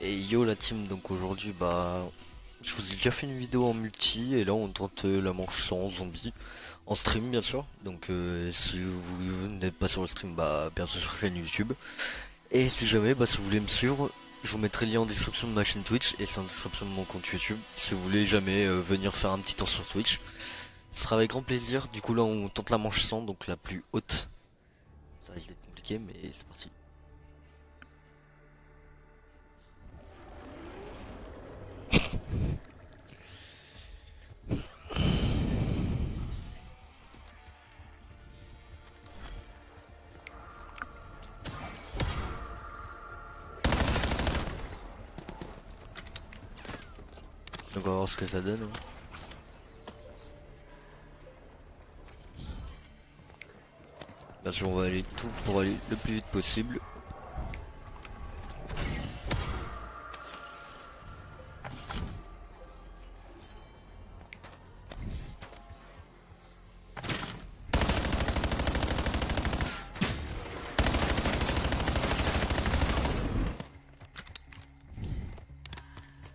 Et yo la team, donc aujourd'hui je vous ai déjà fait une vidéo en multi et là on tente la manche sans zombie en stream bien sûr. Donc si vous n'êtes pas sur le stream, bien sûr sur la chaîne YouTube. Et si jamais si vous voulez me suivre, je vous mettrai le lien en description de ma chaîne Twitch et c'est en description de mon compte YouTube. Si vous voulez jamais venir faire un petit tour sur Twitch, ce sera avec grand plaisir. Du coup là on tente la manche 100, donc la plus haute. Ça risque d'être compliqué mais c'est parti. Donc on va voir ce que ça donne, hein. Bien sûr on va aller tout pour aller le plus vite possible.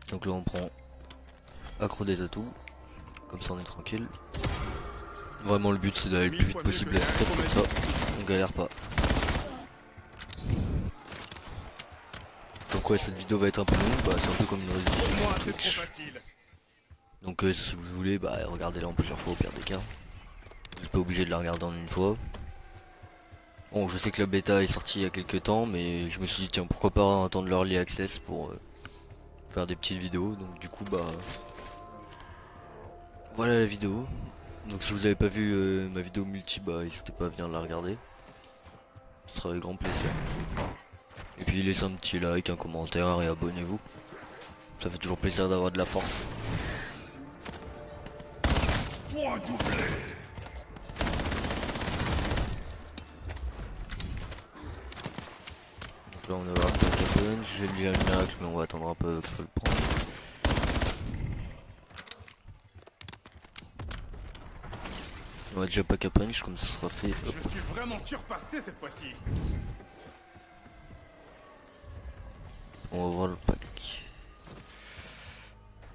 Donc là on prend accro des atouts, comme ça on est tranquille. Vraiment le but c'est d'aller le plus vite possible à step comme ça, on galère pas. Donc ouais, cette vidéo va être un peu longue, c'est un peu comme une résolution Twitch. Donc si vous voulez, regardez-la en plusieurs fois au pire des cas. Vous n'êtes pas obligé de la regarder en une fois. Bon, je sais que la bêta est sortie il y a quelques temps, mais je me suis dit tiens pourquoi pas attendre l'early access pour faire des petites vidéos. Donc du coup voilà la vidéo. Donc si vous avez pas vu ma vidéo multi, n'hésitez pas à venir la regarder. Ce sera avec grand plaisir. Et puis laissez un petit like, un commentaire et abonnez-vous. Ça fait toujours plaisir d'avoir de la force. Point doublé. Donc là on va voir Capone, j'ai déjà le miracle mais on va attendre un peu que je le prendre. On va déjà pas Punch comme ça sera fait. Hop. Je suis vraiment surpassé cette fois-ci. On va voir le pack.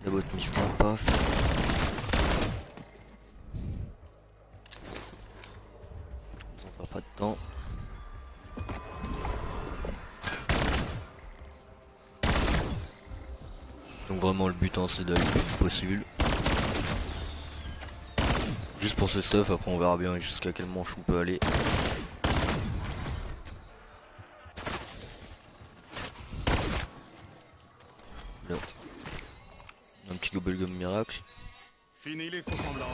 La boîte mystère, paf. On perd pas de temps. Donc vraiment le but c'est d'aller le plus vite possible. Juste pour ce stuff, après on verra bien jusqu'à quelle manche on peut aller. Là. Un petit Gobblegum miracle. Fini les faux semblants.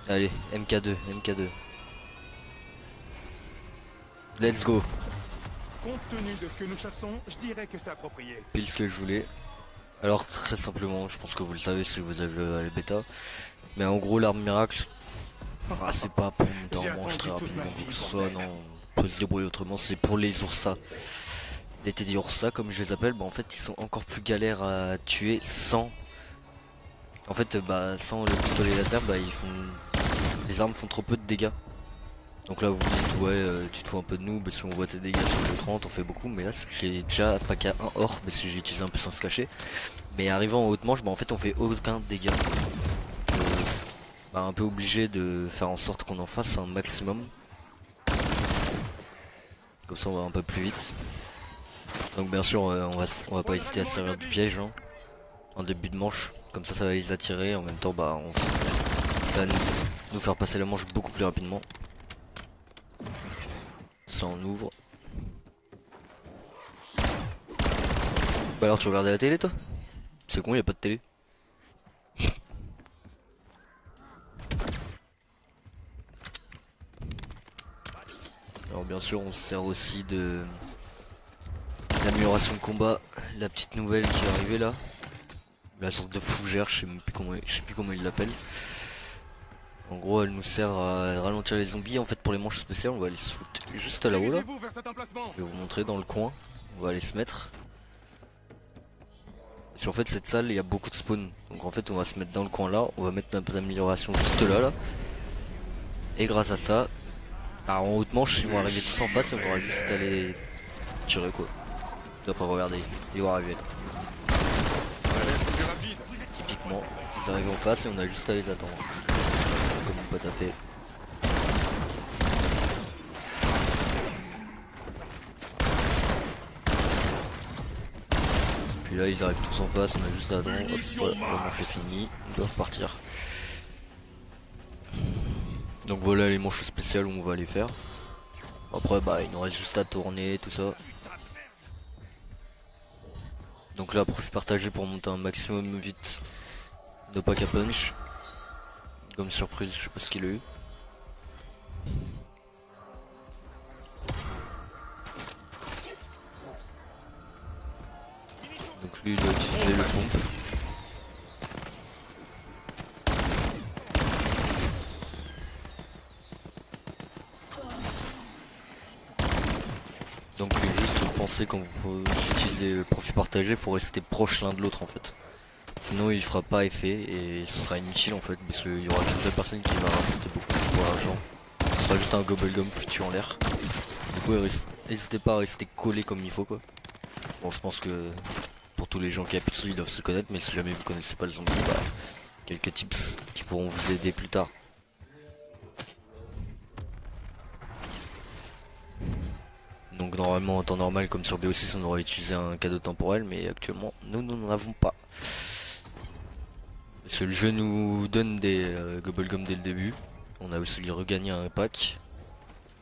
Allez, MK2, MK2. Let's go. Compte tenu de ce que nous chassons, je dirais que c'est approprié. Pile ce que je voulais. Alors très simplement, je pense que vous le savez si vous avez la bêta. Mais en gros l'arme miracle, c'est pas pour monter en manche très rapidement. Donc ça non, on peut se débrouiller autrement, c'est pour les oursas. Les Teddy Ursa comme je les appelle, en fait ils sont encore plus galères à tuer sans. En fait sans le pistolet laser, ils font. Les armes font trop peu de dégâts. Donc là vous vous dites ouais tu te fous un peu de nous parce qu'on voit tes dégâts sur l'écran, t'en fais beaucoup, mais là j'ai déjà pas qu'à un or parce que j'ai utilisé un puissance cachée. Mais arrivant en haute manche, en fait on fait aucun dégât. Un peu obligé de faire en sorte qu'on en fasse un maximum. Comme ça on va un peu plus vite. Donc bien sûr on va pas hésiter à se servir du piège en début de manche. Comme ça va les attirer, en même temps ça va nous faire passer la manche beaucoup plus rapidement. Ça on ouvre. Alors tu regardais la télé toi? C'est con, y a pas de télé. Alors bien sûr on se sert aussi de l'amélioration de combat, la petite nouvelle qui est arrivée là. La sorte de fougère, je sais plus comment il l'appelle. En gros elle nous sert à ralentir les zombies. En fait pour les manches spéciales on va aller se foutre juste là-haut là. Je vais vous montrer dans le coin. On va aller se mettre. Et en fait cette salle il y a beaucoup de spawns. Donc en fait on va se mettre dans le coin là. On va mettre un peu d'amélioration juste là. Et grâce à ça, en haute manche ils vont arriver tous en face et on aura juste à les tirer quoi. Après regarder, ils vont arriver. Plus rapide. Typiquement, ils arrivent en face et on a juste à les attendre. Comme mon pote a fait. Puis là ils arrivent tous en face, on a juste à attendre. Hop, voilà, le manche est fini, ils doivent partir. Donc voilà les manches spéciales où on va les faire. Après bah il nous reste juste à tourner tout ça. Donc là profit partagé pour monter un maximum vite de pack à punch. Comme surprise, je sais pas ce qu'il a eu. Donc lui il doit utiliser le pompe. Donc juste pensez quand vous utilisez le profit partagé, faut rester proche l'un de l'autre en fait. Sinon il fera pas effet et ce sera inutile en fait parce qu'il y aura toute la personne qui va rapporter beaucoup d'argent. Ce sera juste un gobblegum foutu en l'air. Du coup n'hésitez pas à rester collé comme il faut quoi. Bon je pense que pour tous les gens qui appuient dessus ils doivent se connaître, mais si jamais vous connaissez pas le zombie, bah quelques tips qui pourront vous aider plus tard. Donc normalement en temps normal comme sur BO6 on aurait utilisé un cadeau temporel, mais actuellement nous n'en avons pas. Parce que le jeu nous donne des gobblegum dès le début. On a aussi regagné un pack.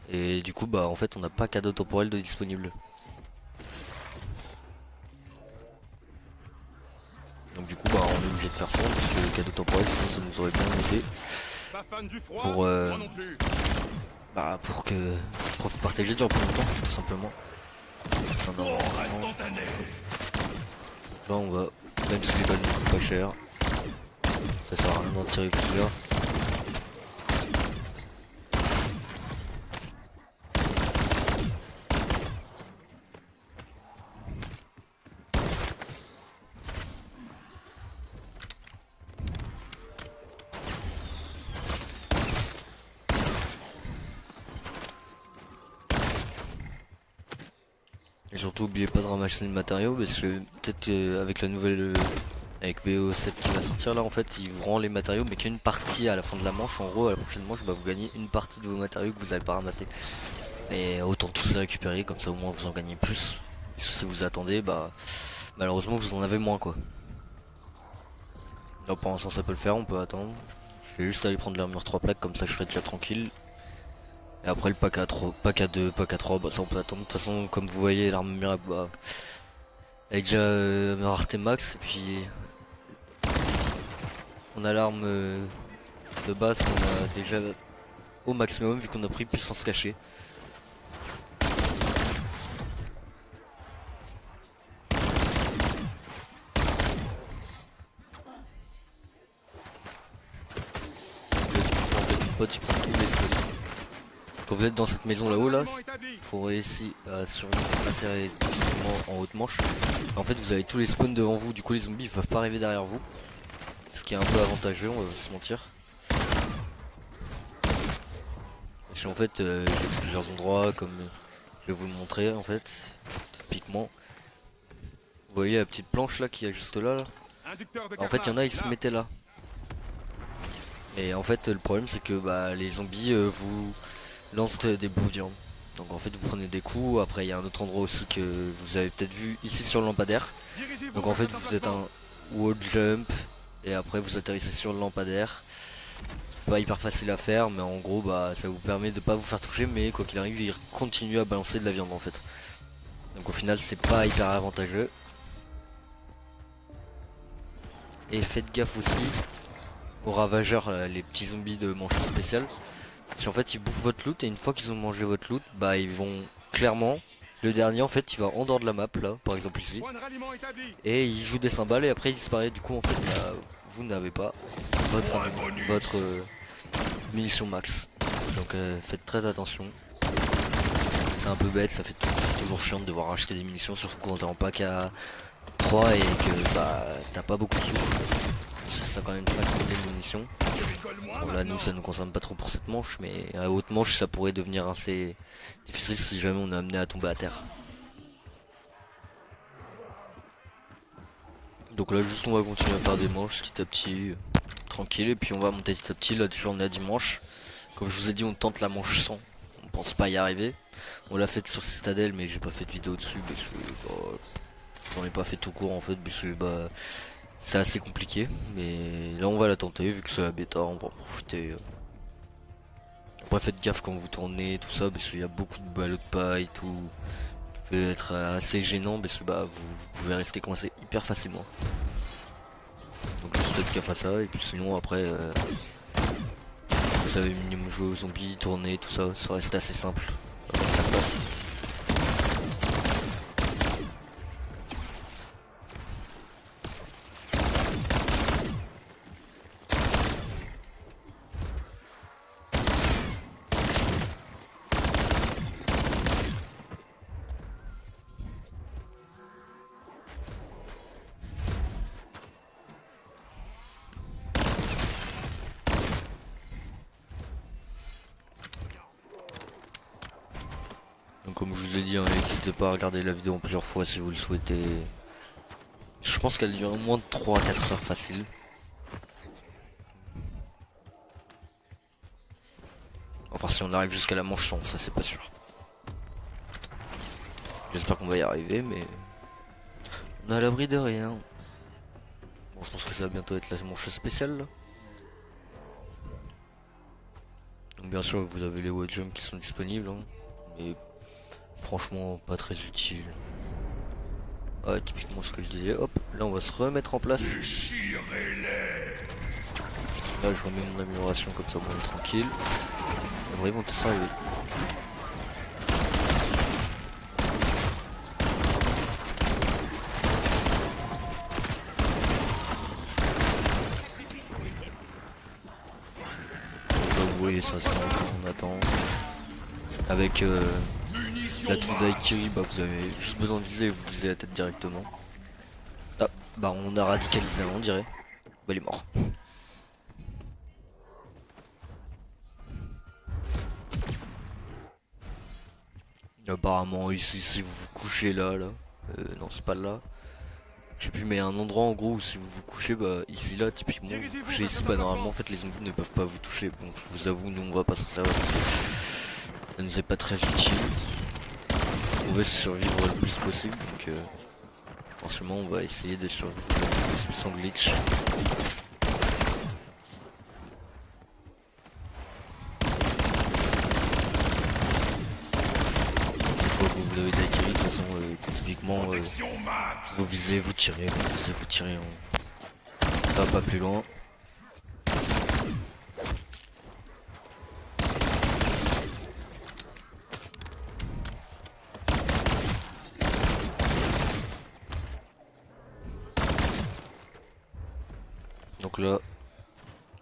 Et du coup bah en fait on n'a pas cadeau temporel de disponible. Donc du coup bah on est obligé de faire ça parce que le cadeau temporel sinon ça nous aurait bien aidé. Pas fan du froid. Pour Moi non plus. bah pour que profit partagé dure plus longtemps tout simplement. Non, non, là on va, même si les balles ne coûtent pas cher, ça sert à rien d'en tirer plusieurs. Et surtout oubliez pas de ramasser le matériau parce que peut-être avec la nouvelle avec BO7 qui va sortir là en fait ils vous rendent les matériaux mais qu'une partie à la fin de la manche. En gros à la prochaine manche bah, vous gagnez une partie de vos matériaux que vous avez pas ramassé. Et autant tous les récupérer comme ça au moins vous en gagnez plus. Et si vous attendez bah malheureusement vous en avez moins quoi. Là pour l'instant ça peut le faire, on peut attendre. Je vais juste aller prendre l'armure 3 plaques comme ça je serai déjà tranquille. Et après le pack à 3, pack à 2, pack à 3, bah ça on peut attendre. De toute façon comme vous voyez l'arme miracle bah elle est déjà rareté max et puis on a l'arme de base qu'on a déjà au maximum vu qu'on a pris puissance cachée. Tu peux tout laisser. Quand vous êtes dans cette maison là-haut là, faut réussir à survivre assez difficilement en haute manche. En fait vous avez tous les spawns devant vous, du coup les zombies ils peuvent pas arriver derrière vous. Ce qui est un peu avantageux, on va se mentir. Et en fait j'ai plusieurs endroits comme je vais vous le montrer en fait. Typiquement. Vous voyez la petite planche là qui est juste là. En fait il y en a ils se mettaient là. Et en fait le problème c'est que bah, les zombies vous lancent des bouts de viande. Donc en fait vous prenez des coups, après il y a un autre endroit aussi que vous avez peut-être vu ici sur le lampadaire. Donc en fait vous faites un wall jump et après vous atterrissez sur le lampadaire. Pas hyper facile à faire mais en gros bah ça vous permet de pas vous faire toucher, mais quoi qu'il arrive il continue à balancer de la viande en fait. Donc au final c'est pas hyper avantageux. Et faites gaffe aussi aux ravageurs, les petits zombies de manche spéciale. Parce qu'en fait ils bouffent votre loot et une fois qu'ils ont mangé votre loot, bah ils vont clairement, le dernier en fait il va en dehors de la map là, par exemple ici. Et il joue des cymbales et après il disparaît, du coup en fait bah, vous n'avez pas votre munition max. Donc faites très attention. C'est un peu bête, ça fait c'est toujours chiant de devoir acheter des munitions, surtout quand t'es en pack à 3 et que bah t'as pas beaucoup de sous. Ça quand même 50 de munitions. Bon là nous ça nous concerne pas trop pour cette manche, mais à haute manche ça pourrait devenir assez difficile si jamais on est amené à tomber à terre. Donc là juste on va continuer à faire des manches petit à petit, tranquille, et puis on va monter petit à petit. Là déjà on est à dimanche. Comme je vous ai dit, on tente la manche 100. On pense pas y arriver. On l'a fait sur Citadel, mais j'ai pas fait de vidéo dessus parce que j'en ai pas fait tout court en fait, parce que c'est assez compliqué. Mais là on va la tenter vu que c'est la bêta, on va en profiter. Après faites gaffe quand vous tournez tout ça, parce qu'il y a beaucoup de ballots de paille, tout peut être assez gênant parce que vous pouvez rester coincé hyper facilement. Donc juste faites gaffe à ça, et puis sinon après vous savez minimum jouer aux zombies, tourner, tout ça, ça reste assez simple. Donc comme je vous ai dit, hein, n'hésitez pas à regarder la vidéo en plusieurs fois si vous le souhaitez. Je pense qu'elle dure moins de 3 à 4 heures facile. Enfin si on arrive jusqu'à la manche 100, ça c'est pas sûr. J'espère qu'on va y arriver, mais on est à l'abri de rien. Bon, je pense que ça va bientôt être la manche spéciale là. Donc bien sûr vous avez les wall jumps qui sont disponibles, hein, mais franchement pas très utile. Ouais, typiquement ce que je disais. Hop, là on va se remettre en place. Là je remets mon amélioration comme ça on est tranquille. Après ils vont tous arriver. Vous voyez ça, on attend. Avec la tour d'Aikiri, vous avez juste besoin de viser et vous visez la tête directement. Ah, on a radicalisé un, on dirait. Il est mort. Apparemment ici si vous vous couchez là, non c'est pas là. Je sais plus, mais il y a un endroit en gros où si vous vous couchez, ici là typiquement vous vous couchez ici, normalement en fait les zombies ne peuvent pas vous toucher. Bon je vous avoue, nous on va pas s'en servir parce que ça nous est pas très utile. On veut survivre le plus possible, donc forcément on va essayer de survivre le plus possible sans glitch. Vous avez d'Aikiri, de toute façon typiquement vous visez, vous tirez, on va pas plus loin. Donc là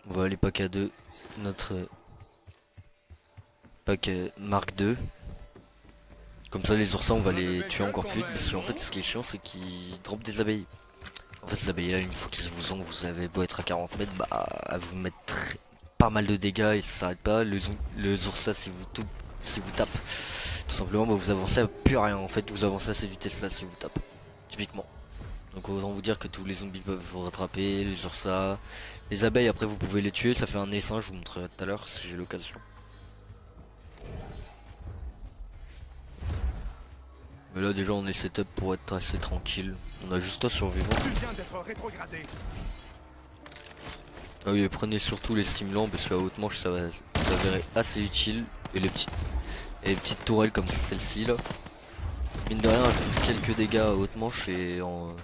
on va aller pack à 2, notre pack marque 2. Comme ça les oursins on va les tuer encore plus vite, parce qu'en fait ce qui est chiant c'est qu'ils dropent des abeilles. En fait ces abeilles là une fois qu'ils vous ont, vous avez beau être à 40 mètres, à vous mettre pas mal de dégâts et ça s'arrête pas. Le oursins si vous tapez tout simplement vous avancez à plus rien en fait, vous avancez à cette vitesse là si vous tapez. Typiquement. Donc autant vous dire que tous les zombies peuvent vous rattraper, les oursins. Les abeilles après vous pouvez les tuer, ça fait un essaim, je vous montrerai tout à l'heure si j'ai l'occasion. Mais là déjà on est setup pour être assez tranquille. On a juste à survivre. Ah oui, et prenez surtout les stimulants parce qu'à haute manche ça va s'avérer assez utile. Et les petites tourelles comme celle-ci là. Mine de rien elles font quelques dégâts à haute manche et en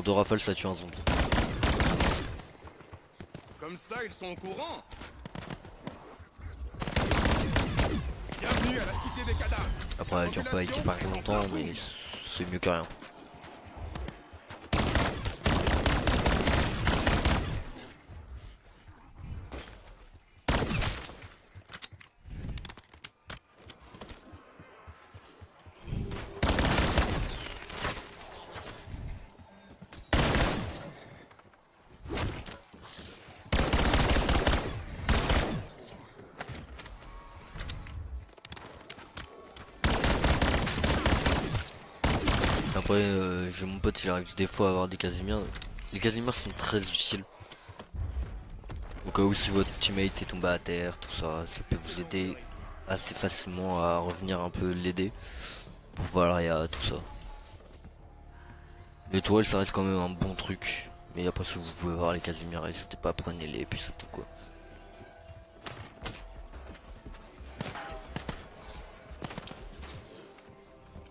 2 rafales ça tue un zombie. Comme ça ils sont au courant. Bienvenue à la cité des cadavres. Après elle dure pas hyper longtemps mais c'est mieux que rien. Après j'ai mon pote il arrive des fois à avoir des Casimiens. Les Casimir sont très utiles. Au cas où si votre teammate est tombé à terre, tout ça, ça peut vous aider assez facilement à revenir un peu l'aider. Pour voilà, tout ça. Les tourelles ça reste quand même un bon truc. Mais après si vous pouvez voir les Casimir, n'hésitez pas, prenez-les et puis c'est tout quoi.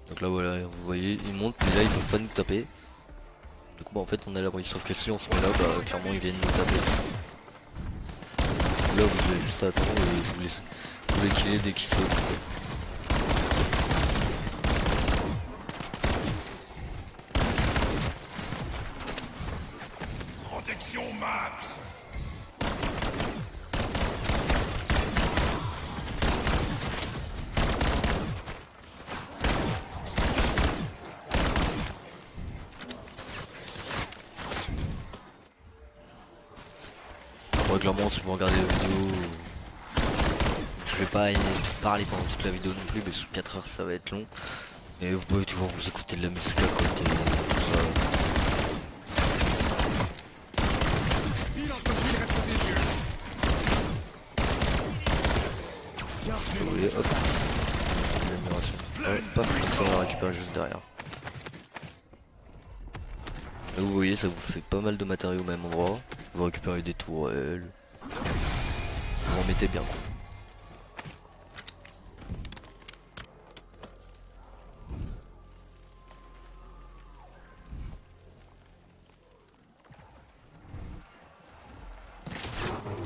Donc là voilà, vous voyez, ils montent et là ils peuvent pas nous taper. Du coup bah en fait on est à l'abri, sauf que si on se met là, bah clairement ils viennent nous taper. Là vous avez juste à attendre et vous les killer dès qu'ils sautent. Protection max. Bon, clairement si vous regardez la vidéo, je vais pas parler pendant toute la vidéo non plus parce que 4 heures ça va être long. Mais vous pouvez toujours vous écouter de la musique à côté, tout ça. Vous voyez, hop. L'amélioration. Paf, ça va récupérer juste derrière. Là vous voyez, ça vous fait pas mal de matériaux au même endroit. Vous récupérez des tourelles. Vous en mettez bien quoi.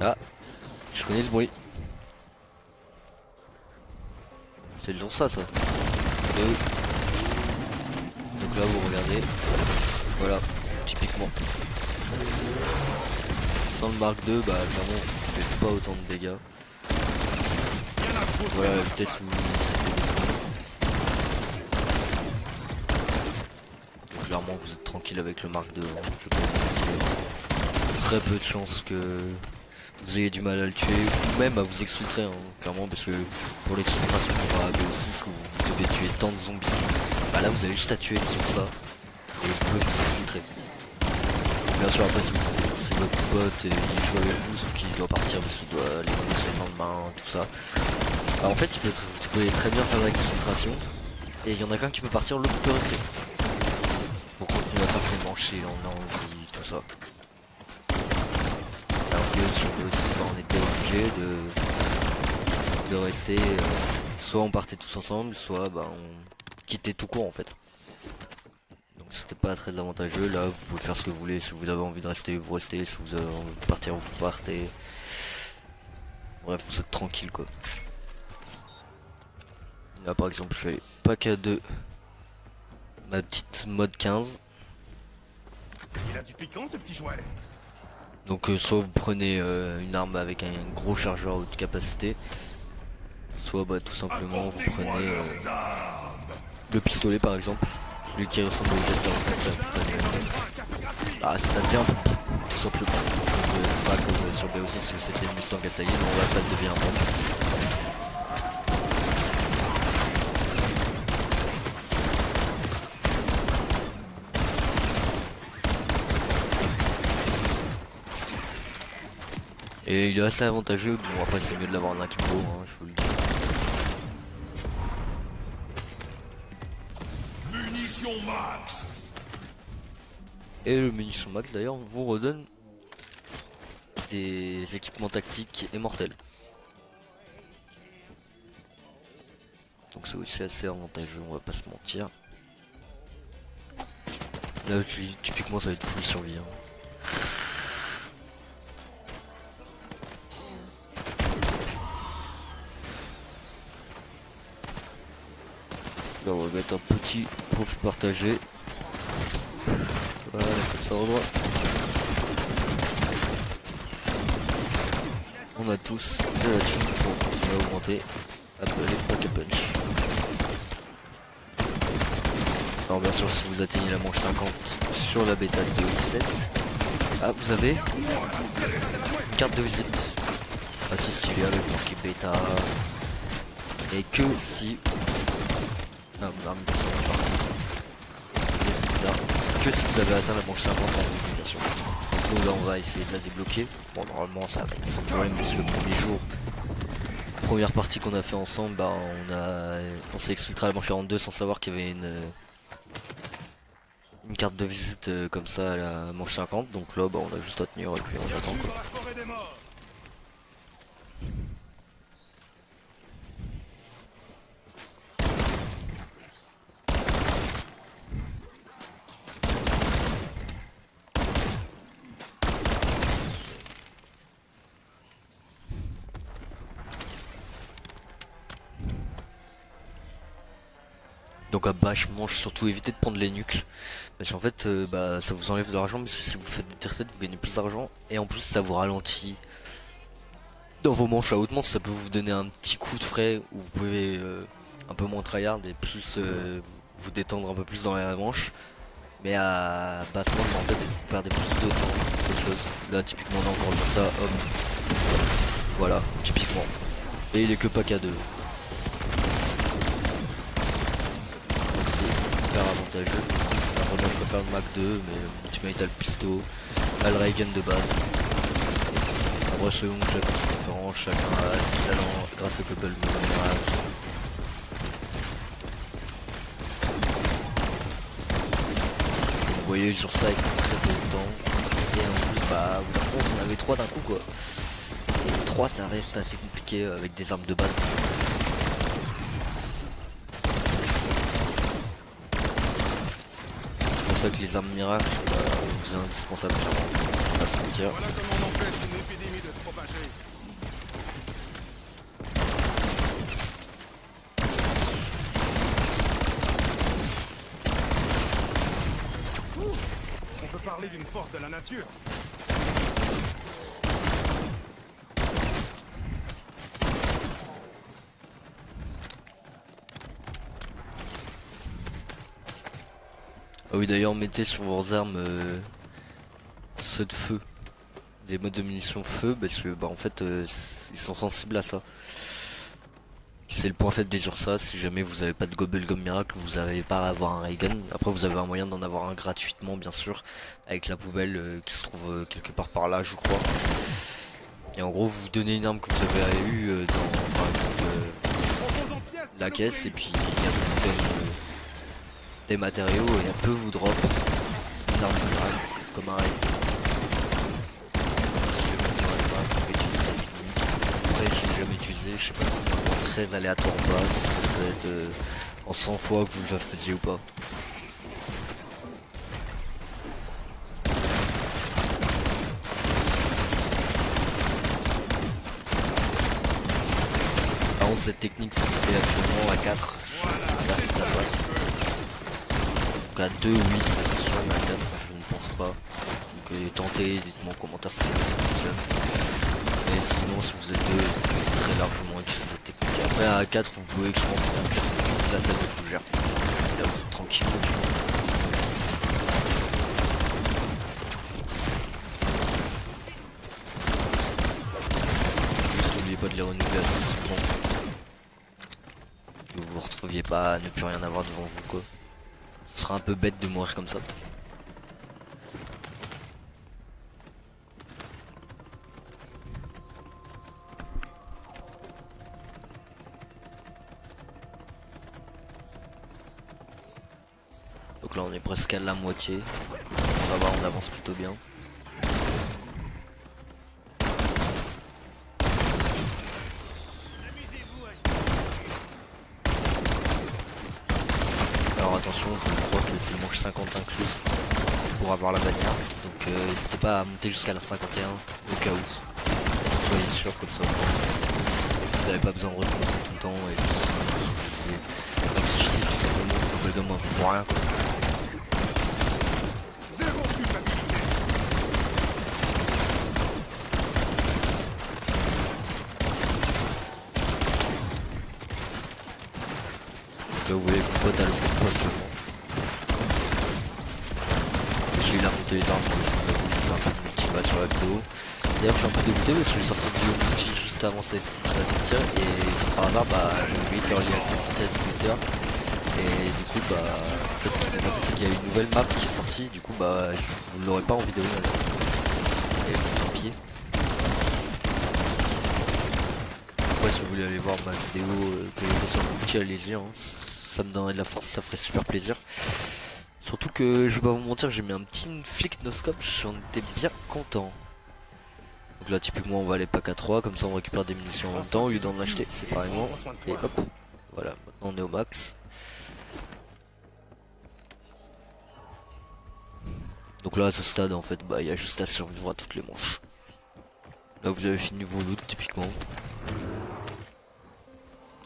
Ah, je connais ce bruit. C'est toujours ça. Et oui. Donc là vous regardez. Voilà, typiquement. Sans le Mark II, bah clairement vous faites pas autant de dégâts. Voilà la vitesse où c'était descendu. Donc clairement vous êtes tranquille avec le Mark II. Hein. Je peux pas vous mentir. Très peu de chances que vous ayez du mal à le tuer, ou même à vous exfiltrer, hein, clairement, parce que pour l'exfiltration pour BO6 où vous devez tuer tant de zombies, bah là vous avez juste à tuer sur ça, et vous pouvez vous exfiltrer. Bien sûr après si votre pote et il joue avec vous, sauf qu'il doit partir parce qu'il doit aller bosser le lendemain, tout ça. Bah en fait vous pouvez très bien faire l'exfiltration, et il y en a qu'un qui peut partir, l'autre peut rester. Pour continuer à faire ses manches en envie, tout ça. Alors que sur le site, on était obligé de rester, soit on partait tous ensemble, soit bah, on quittait tout court en fait. Donc c'était pas très avantageux. Là vous pouvez faire ce que vous voulez, si vous avez envie de rester vous restez, si vous avez envie de partir vous partez. Bref vous êtes tranquille quoi. Là par exemple je fais pack à 2, ma petite mode 15. Il a du piquant ce petit jouet. Donc soit vous prenez une arme avec un gros chargeur haute capacité, soit bah, tout simplement vous prenez le pistolet par exemple, celui qui ressemble au Jet 45. Ah ça devient un peu tout simplement. Donc c'est pas comme sur BO6 où c'était une Mustang Asahi, non là ça devient un bombe. Et il est assez avantageux, bon après c'est mieux de l'avoir en équipo, hein, je vous le dis. Munition max. Et le munition max d'ailleurs vous redonne des équipements tactiques et mortels. Donc c'est aussi assez avantageux, on va pas se mentir. Là typiquement ça va être full survie. Hein. Là on va mettre un petit profil partagé. Voilà, comme ça au droit. On a tous de la thune pour continuer à augmenter. Appelé Pack a Punch. Alors bien sûr si vous atteignez la manche 50 sur la bêta de 17, ah vous avez une carte de visite assez stylée avec marqué bêta. Et que si... Ah mon arme est partie. Et c'est bizarre. que si vous avez atteint la manche 50 en élimination. Donc nous là on va essayer de la débloquer. Bon normalement ça va être sans problème puisque le premier jour, première partie qu'on a fait ensemble, bah on s'est exfiltré à la manche 42 sans savoir qu'il y avait une carte de visite comme ça à la manche 50. Donc là bah on a juste à tenir et puis on attend quoi. Donc à bâche manche, surtout évitez de prendre les nucles. Parce qu'en fait bah, ça vous enlève de l'argent, parce que si vous faites des tier sets vous gagnez plus d'argent. Et en plus ça vous ralentit dans vos manches à haute manche, ça peut vous donner un petit coup de frais où vous pouvez un peu moins tryhard et plus vous détendre un peu plus dans la manche. Mais à basse manche en fait vous perdez plus de temps qu'autre chose. Là typiquement on a encore vu ça, homme. Voilà, typiquement. Et il est que pack à 2. Avantageux. Alors moi je préfère le Mac 2 mais mon teammate a le pisto, a le Raygun de base. Après selon chacun ses préférences, chacun a ses talents grâce au couple de vous voyez sur ça il prend très peu de temps. Et en plus bah on en avait 3 d'un coup quoi. Et 3 ça reste assez compliqué avec des armes de base. C'est pour ça que les armes miracles vous est indispensable clairement, on va pas se mentir. Voilà comment on empêche une épidémie de se propager. On peut parler d'une force de la nature. Ah oui d'ailleurs mettez sur vos armes ceux de feu, des modes de munitions feu, parce que bah en fait ils sont sensibles à ça. C'est le point faible des Ursa, si jamais vous avez pas de Gobblegum miracle, vous n'avez pas à avoir un Raygun. Après vous avez un moyen d'en avoir un gratuitement bien sûr, avec la poubelle qui se trouve quelque part par là je crois. Et en gros vous donnez une arme que vous avez eu dans par exemple la caisse et puis il y a vous donne des matériaux et elle peut vous drop une arme miracle comme un Raygun. Après je l'ai jamais utilisé, je sais pas si c'est vraiment très aléatoire ou pas, si ça peut être en 100 fois que vous le faisiez ou pas. Par contre cette technique que je fais actuellement à 4, je sais pas si ça passe. Donc à 2 oui ça fonctionne, à 4 je ne pense pas. Donc tentez, dites-moi en commentaire si ça fonctionne. Et sinon si vous êtes 2, vous pouvez très largement utiliser cette technique. Après à 4 vous pouvez je pense la salle de fougère. Là vous êtes tranquille. Juste n'oubliez pas de les renouveler assez souvent. Que vous vous retrouviez pas à ne plus rien avoir devant vous quoi. Ce sera un peu bête de mourir comme ça. Donc là on est presque à la moitié. On va voir, on avance plutôt bien. Alors attention, je crois que c'est manche 50 incluse pour avoir la bannière. Donc n'hésitez pas à monter jusqu'à la 51 au cas où. Soyez sûr comme ça. Vous n'avez pas besoin de recommencer tout le temps et puis sinon même si je sais tout simplement que vous le donnez un peu pour rien quoi. Là vous voyez que mon pote a le bon poste. J'ai eu la montée des armes, je vous avoue, un peu de multi sur la vidéo. D'ailleurs je suis un peu dégoûté parce que j'ai sorti une vidéo multi juste avant celle-ci qui va sortir et par hasard bah j'ai oublié de leur lien access sur Twitter. Et du coup bah en fait ce qui s'est passé c'est qu'il y a une nouvelle map qui est sortie, du coup bah je vous l'aurai pas en vidéo et tant pis. Après si vous voulez aller voir ma vidéo que j'ai fait sur le multi, allez-y hein. Ça me donnerait de la force, ça ferait super plaisir. Surtout que je vais pas vous mentir, j'ai mis un petit flic noscope, j'en étais bien content. Donc là typiquement on va aller pack à 3, comme ça on récupère des munitions en même temps au lieu d'en acheter séparément. Et hop, voilà, maintenant on est au max. Donc là à ce stade en fait bah il y a juste à survivre à toutes les manches. Là vous avez fini vos loots typiquement.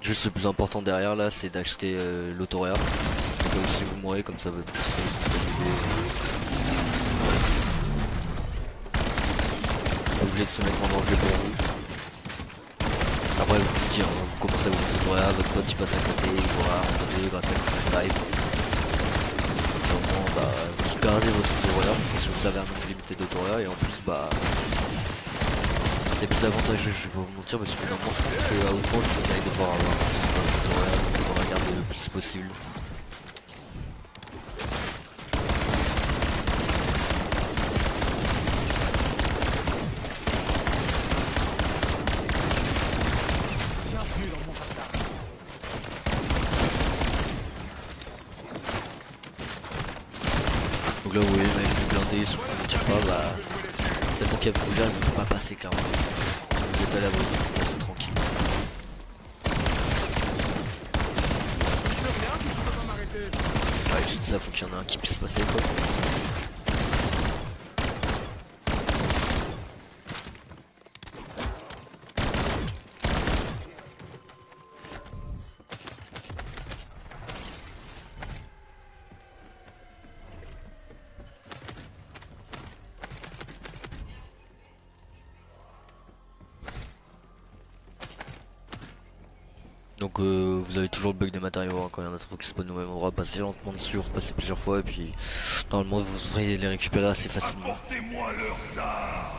Juste le plus important derrière là c'est d'acheter l'autoréa. Donc si vous mourrez comme ça votre obligé de se mettre en danger pour vous. Après vous dire, vous commencez à vous mettre autoréa, votre pote il passe à côté, il voit en côté grâce à une pipe. Bah, vous gardez votre autoréa parce que vous avez un nombre limité d'autoréa et en plus bah c'est plus avantageux, je vais pas vous mentir parce que finalement je pense qu'à Outpoint vous allez devoir avoir votre autoréa, donc on va garder le plus possible. Donc là vous voyez même les blindés, si on ne tire pas, bah tellement qu'il y a fougère, il ne peut pas passer carrément. Vous êtes à l'abri, c'est tranquille. Ouais, j'ai dit ça, faut qu'il y en ait un qui puisse passer quoi. Donc vous avez toujours le bug des matériaux hein, quand il y en a trop qui spawnent au même endroit, passez lentement dessus, repasser plusieurs fois et puis normalement vous devrez les récupérer assez facilement. Apportez-moi leurs armes.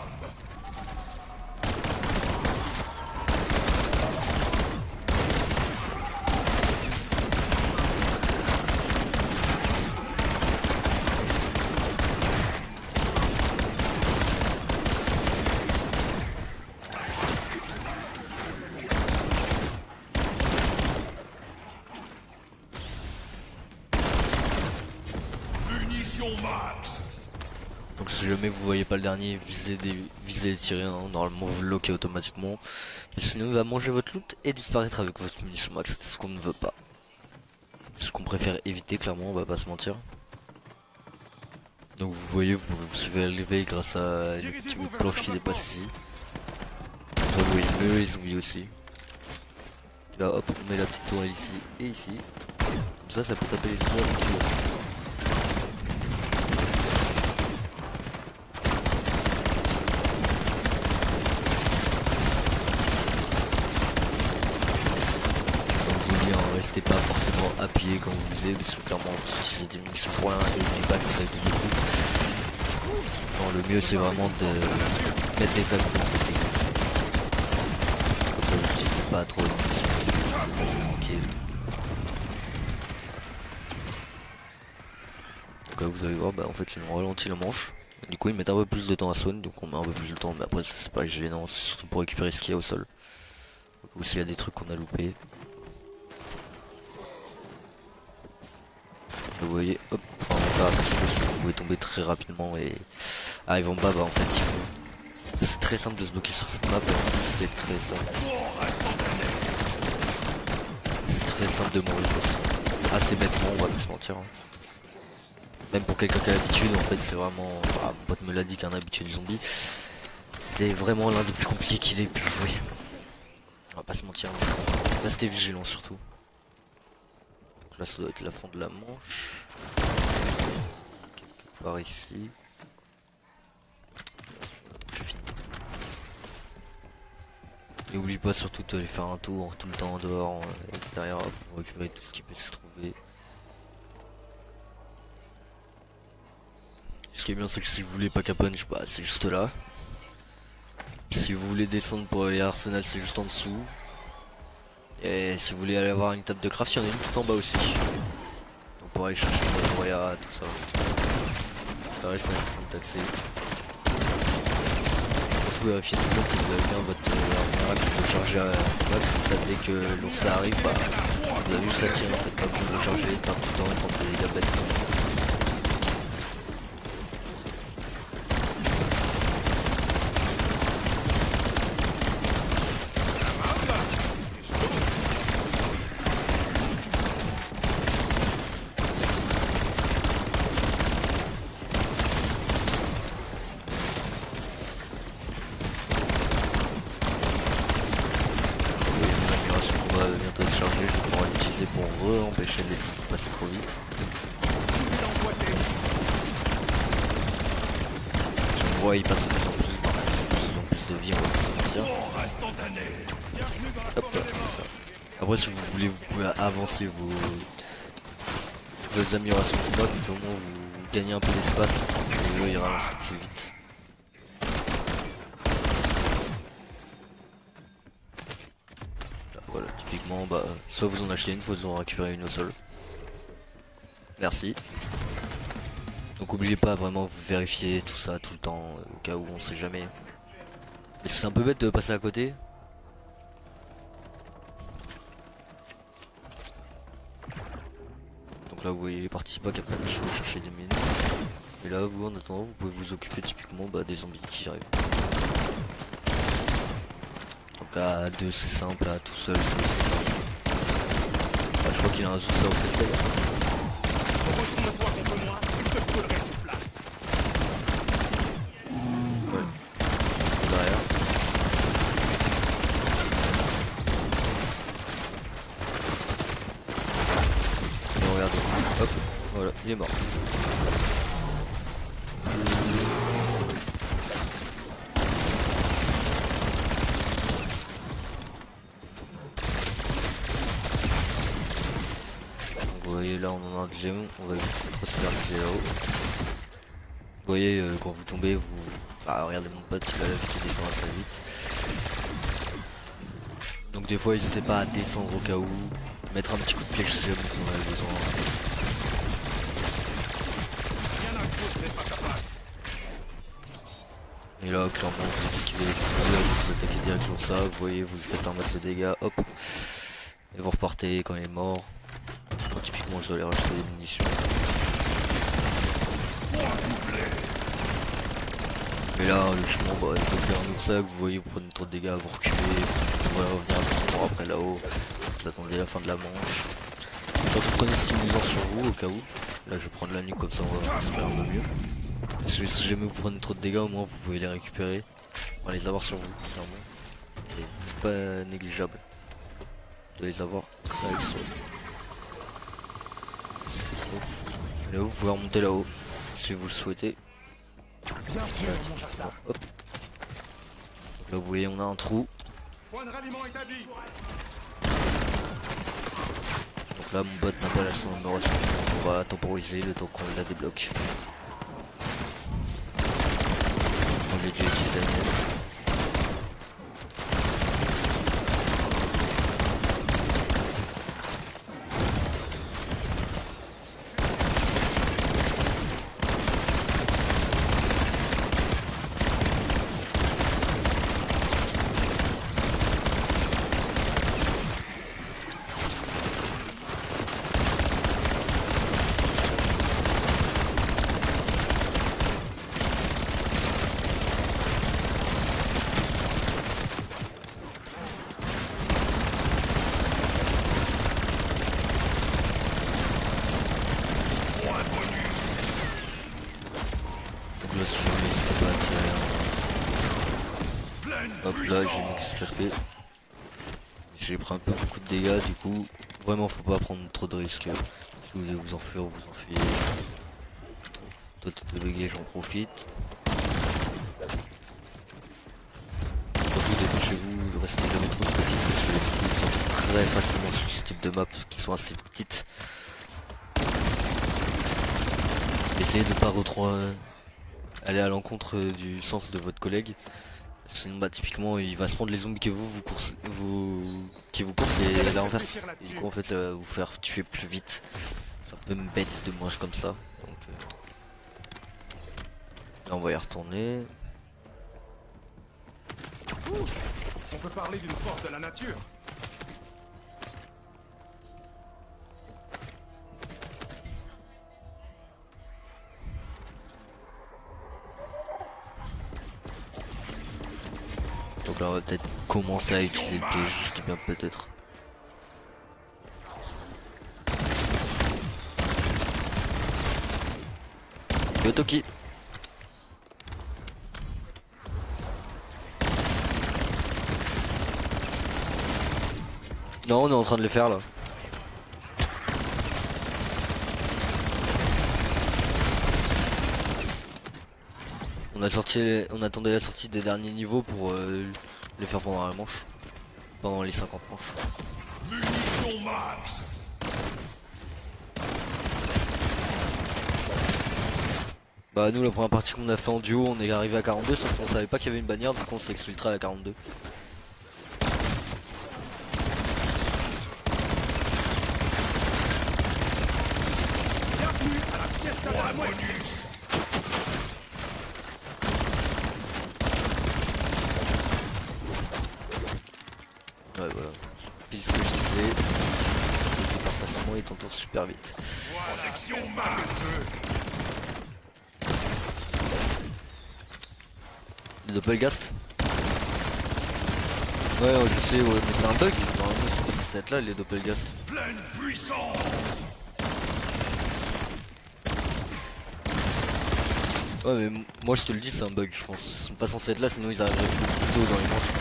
Max. Donc si jamais vous voyez pas le dernier, visez et tirez, hein. Normalement vous le loquez automatiquement. Mais sinon il va manger votre loot et disparaître avec votre munition max, c'est ce qu'on ne veut pas. Ce qu'on préfère éviter clairement, on va pas se mentir. Donc vous voyez, vous pouvez vous soulever grâce à une petite bout de planche qui dépasse ici. Vous voyez mieux les zombies aussi. Là hop, on met la petite tourelle ici et ici. Comme ça peut taper les zombies avec tout. Restez pas forcément appuyé quand vous visez parce que clairement vous utilisez des munitions pour rien et n'oubliez pas que vous avez des coups. Non, le mieux c'est vraiment de mettre des accros en côté. Comme ça vous n'utilisez pas trop de munitions, restez tranquille. Donc là vous allez voir, bah en fait il nous ralentit la manche. Du coup ils mettent un peu plus de temps à spawn, donc on met un peu plus de temps, mais après c'est pas gênant, c'est surtout pour récupérer ce qu'il y a au sol. Ou s'il y a des trucs qu'on a loupés. Vous voyez, hop, on va faire attention parce que vous pouvez tomber très rapidement et arrive en bas, bah en fait c'est très simple de se bloquer sur cette map et en plus c'est très simple. C'est très simple de mourir aussi. Assez bêtement, on va pas se mentir. Hein. Même pour quelqu'un qui a l'habitude, en fait c'est vraiment... Ah, mon pote me l'a dit qu'un habitué du zombie. C'est vraiment l'un des plus compliqués qu'il ait pu jouer. On va pas se mentir, hein. Restez vigilant surtout. Là ça doit être la fin de la manche. Quelque part ici. J'ai fini. Et oublie pas surtout de aller faire un tour tout le temps en dehors, à l'extérieur pour récupérer tout ce qui peut se trouver. Ce qui est bien c'est que si vous voulez pack à punch, bah c'est juste là. Si vous voulez descendre pour aller à Arsenal, c'est juste en dessous. Et si vous voulez aller voir une table de craft, il y en a une tout en bas aussi. On pourra aller chercher notre Moria, tout ça. Ça reste assez simple d'accès. Surtout vérifier toujours que vous avez bien votre armure qu'il faut charger à max, comme ça dès que l'ours arrive, bah, vous avez juste à tirer en fait, pas besoin de recharger, perdre tout le temps et prendre des dégâts bêtes. Bientôt être chargé, je vais pouvoir l'utiliser pour empêcher les ennemis de passer trop vite. Je me vois, il passe de plus en plus dans la de plus en plus de vie, on va pas se mentir. Hop là. Après si vous voulez, vous pouvez avancer vos améliorations de combat, puis au moins vous gagnez un peu d'espace, et eux ils ravancent plus vite. Voilà, typiquement, bah, soit vous en achetez une, soit vous en récupérez une au sol. Merci. Donc oubliez pas vraiment vous vérifier tout ça tout le temps, au cas où on sait jamais. Mais c'est un peu bête de passer à côté. Donc là vous voyez participer à Cap Flash, chercher des mines. Et là vous en attendant vous pouvez vous occuper typiquement des zombies qui arrivent. Donc à 2 c'est simple, à tout seul c'est aussi simple. Bah, je crois qu'il a un zoom ça au fait d'ailleurs. Ouais. Derrière. Et regardez. Hop, voilà, il est mort. Vous voyez là on en a un deuxième, on va vite être cybernisé là-haut. Vous voyez quand vous tombez, vous... Ah regardez mon pote, il a la vie qui descend assez vite. Donc des fois n'hésitez pas à descendre au cas où, mettre un petit coup de pied si jamais vous en avez besoin. Et là clairement vous esquivez, vous attaquez directement ça, vous voyez vous faites un max de dégâts, hop. Et vous repartez quand il est mort. Quand typiquement je dois aller racheter des munitions. Et là logiquement bah dès qu'il y a un autre sac, vous voyez vous prenez trop de dégâts, vous reculez, vous pouvez revenir après là-haut, vous attendez la fin de la manche. Surtout prenez stimulisant sur vous au cas où. Là je vais prendre la nuque comme ça on va se faire un peu mieux. Parce que si jamais vous prenez trop de dégâts au moins vous pouvez les récupérer. On va les avoir sur vous clairement. Et c'est pas négligeable de les avoir avec ça. Et là vous pouvez remonter là-haut si vous le souhaitez. Hop. Là vous voyez on a un trou. Point de ralliement établi. Donc là mon bot n'a pas la son amélioration. On va temporiser le temps qu'on la débloque. On va déjà utiliser la mienne. Hop là j'ai m'excapé. J'ai pris un peu beaucoup de dégâts du coup. Vraiment faut pas prendre trop de risques. Si vous voulez vous enfuir, vous enfuyez. Toi t'es bugué, j'en profite. Surtout dépêchez-vous, restez jamais trop statique parce que vous vous sentez très facilement sur ce type de map qui sont assez petites. Essayez de pas aller à l'encontre du sens de votre collègue. Sinon bah typiquement il va se prendre les zombies que vous coursez, qui vous coursent et à l'inverse. Du coup en fait ça va vous faire tuer plus vite. C'est un peu bête de mourir comme ça. Donc là on va y retourner. On peut parler d'une force de la nature. Donc là on va peut-être commencer à utiliser le piège, je dis bien peut-être. Yo Toki. Non on est en train de le faire là. On attendait la sortie des derniers niveaux pour les faire pendant la manche. Pendant les 50 manches. Munitions max. Bah nous la première partie qu'on a fait en duo on est arrivé à 42 sauf qu'on savait pas qu'il y avait une bannière donc on s'est exfiltré à la 42. Bienvenue à la fiesta de la muerte. Bonus. Ouais voilà. Pile ce que je disais. Il part facilement et t'entoure super vite. Protection max. Le doppelgast. Ouais je sais ouais mais c'est un bug. Normalement c'est pas censé être là les doppelgast. Pleine puissance. Ouais mais moi je te le dis c'est un bug je pense. Ils sont pas censés être là sinon ils arriveraient plus tôt dans les manches.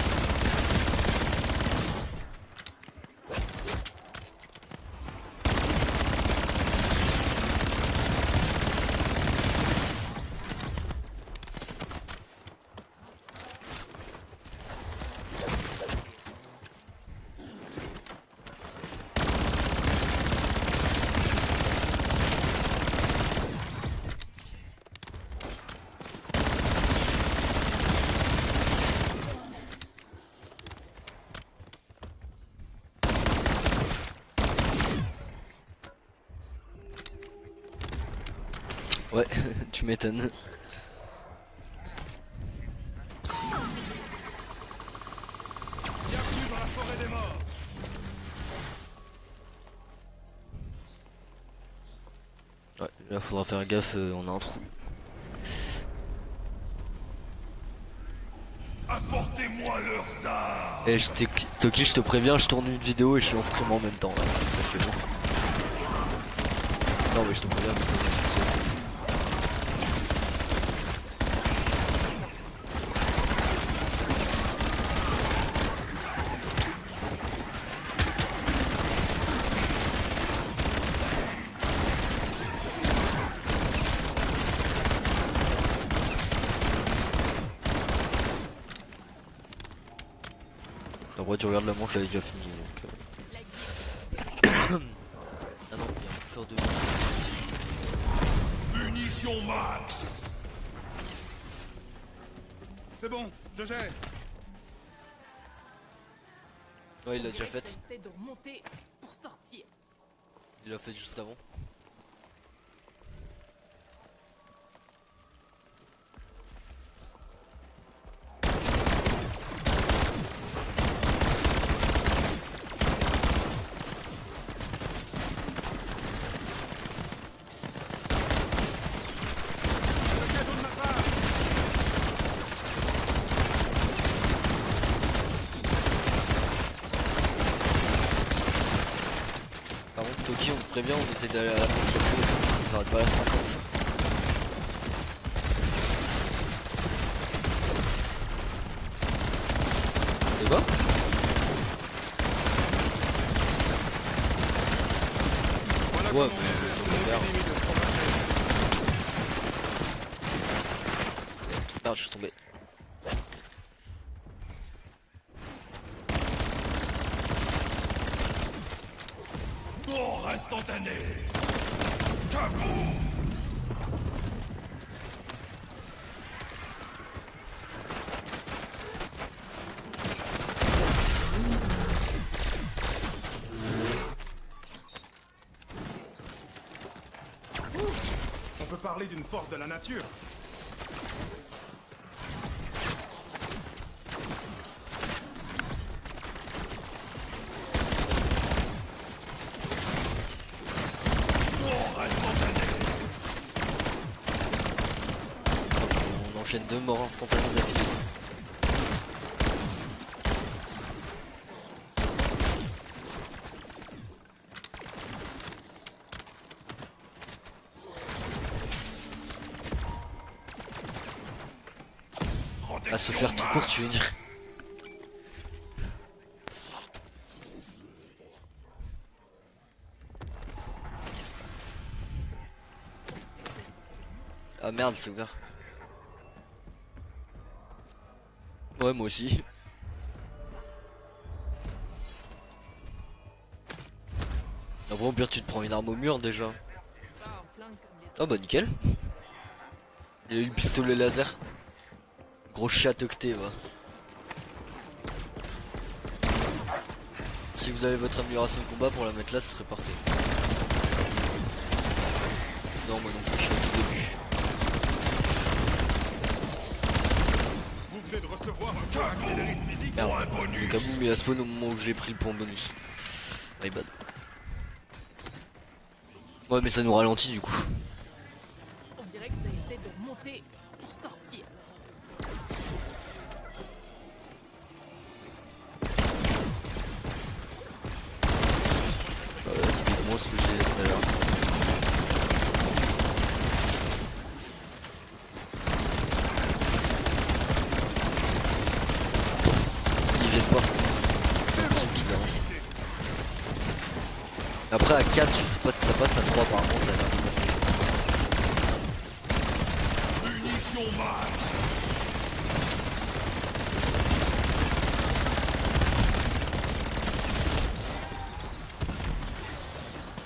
Ouais, tu m'étonnes. Bienvenue dans la forêt des morts. Ouais, là faudra faire gaffe, on a un trou. Apportez-moi leurs armes. Et Toki, je te préviens, je tourne une vidéo et je suis en stream en même temps là, actuellement. Non mais je te préviens. Après tu regardes la manche, j'avais déjà fini donc. Ah non, il y a un bouffeur de. Munitions max. C'est bon, je gère. Ouais il l'a déjà fait. C'est de remonter pour sortir. Il l'a fait juste avant. Le cadeau de ma part. Par contre Toki on te prévient, on essaie d'aller à la manche après, on s'arrête pas à la 50. Et bah Voilà Ouais, comment mais on on va faire. ennemi de propager. Non je suis tombé. Mort instantané. Kaboom. On peut parler d'une force de la nature. Mort instantanée. On enchaîne 2 morts instantanées d'affilée. À se faire tout court, tu veux dire. Ah merde, c'est ouvert. Ouais, moi aussi. Après, au pire, tu te prends une arme au mur déjà. Pas en flingue comme les Ah bah nickel. Il y a eu le pistolet laser. Gros chat octet, va. Si vous avez votre amélioration de combat pour la mettre là, ce serait parfait. Non, moi non plus, je suis au tout début. Vous venez de recevoir un point accéléré de physique. Merde, Pour un bonus. le kaboom il a spawn au moment où j'ai pris le point bonus. My bad. Ouais, mais ça nous ralentit du coup. On dirait que ça essaie de monter pour sortir. Typiquement ce que j'ai tout à l'heure. Ils viennent pas. C'est qu'ils avancent. Après à 4 je sais pas si ça passe, à 3 apparemment ça a l'air de passer. Munitions max.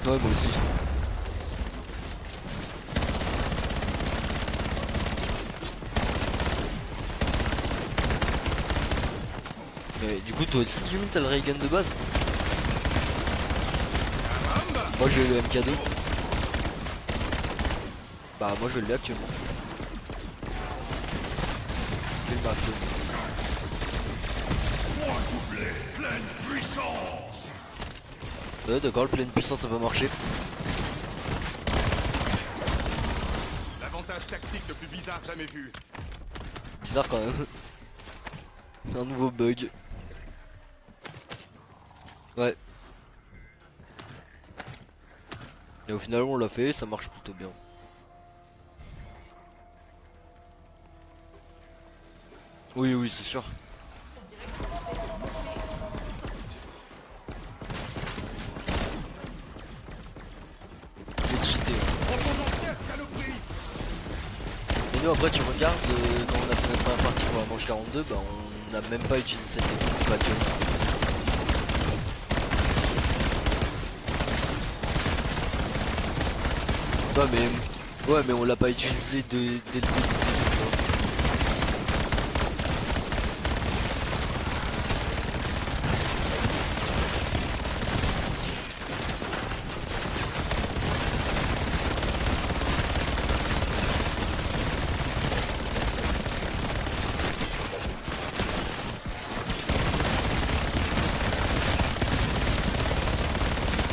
Ouais, moi aussi. Mais du coup toi aussi Jimmy t'as le ray gun de base? Moi j'ai le MK2. Bah moi je l'ai actuellement. J'ai le Mark II. Point doublé. Pleine puissance. Ouais d'accord, le pleine puissance ça va marcher. L'avantage tactique le plus bizarre jamais vu. Bizarre quand même. Un nouveau bug. Ouais. Et au final on l'a fait, ça marche plutôt bien. Oui oui c'est sûr. J'ai cheaté. Et nous après tu regardes quand on a fait notre première partie pour la manche 42, bah on n'a même pas utilisé cette technique battle. Ouais mais on l'a pas utilisé dès le début.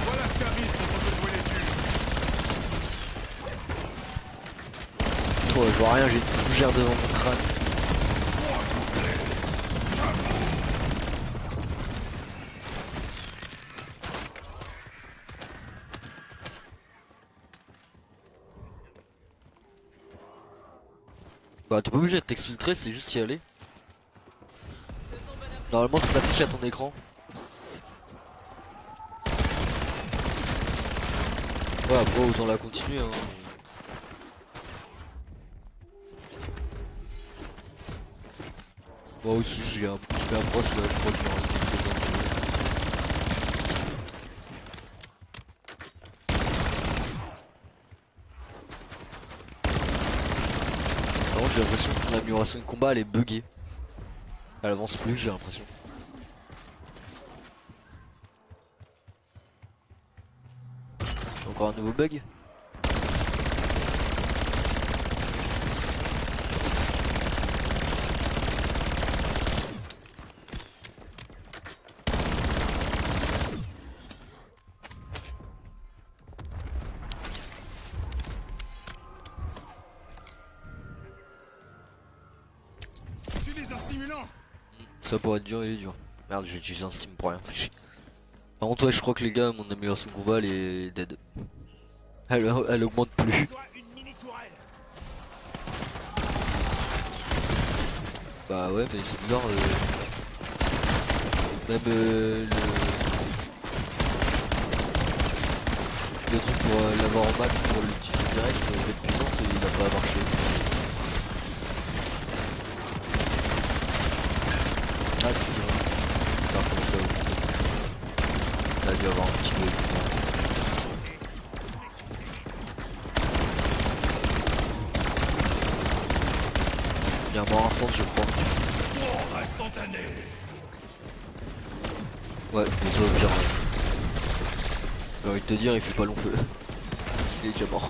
Voilà ce qu'arrive quand on peut jouer les thunes. Ouais, je vois rien, j'ai une fougère devant mon crâne. Bah t'es pas obligé de t'exfiltrer, c'est juste y aller. Normalement ça s'affiche à ton écran. Ouais après autant la continuer hein. Moi aussi je m'approche là, je crois qu'il en reste quelques-uns. Par contre j'ai l'impression que mon amélioration de combat elle est buggée. Elle avance plus j'ai l'impression. Encore un nouveau bug? Ça pourrait être dur, il est dur. Merde, j'ai utilisé un Steam pour rien, fait chier. Par contre, ouais, je crois que les gars, mon amélioration de combat, elle est dead. Elle augmente plus. Une mini tourelle. Bah ouais, mais c'est bizarre. Même le truc pour l'avoir en max pour l'utiliser direct, cette puissance, il a pas marché. Ah si c'est vrai. Par contre ça augmente. Il a dû avoir un petit peu. Il y a un mort instant je crois. Mort instantané. Ouais, mais ça va bien. J'ai envie de te dire, il fait pas long feu. Il est déjà mort.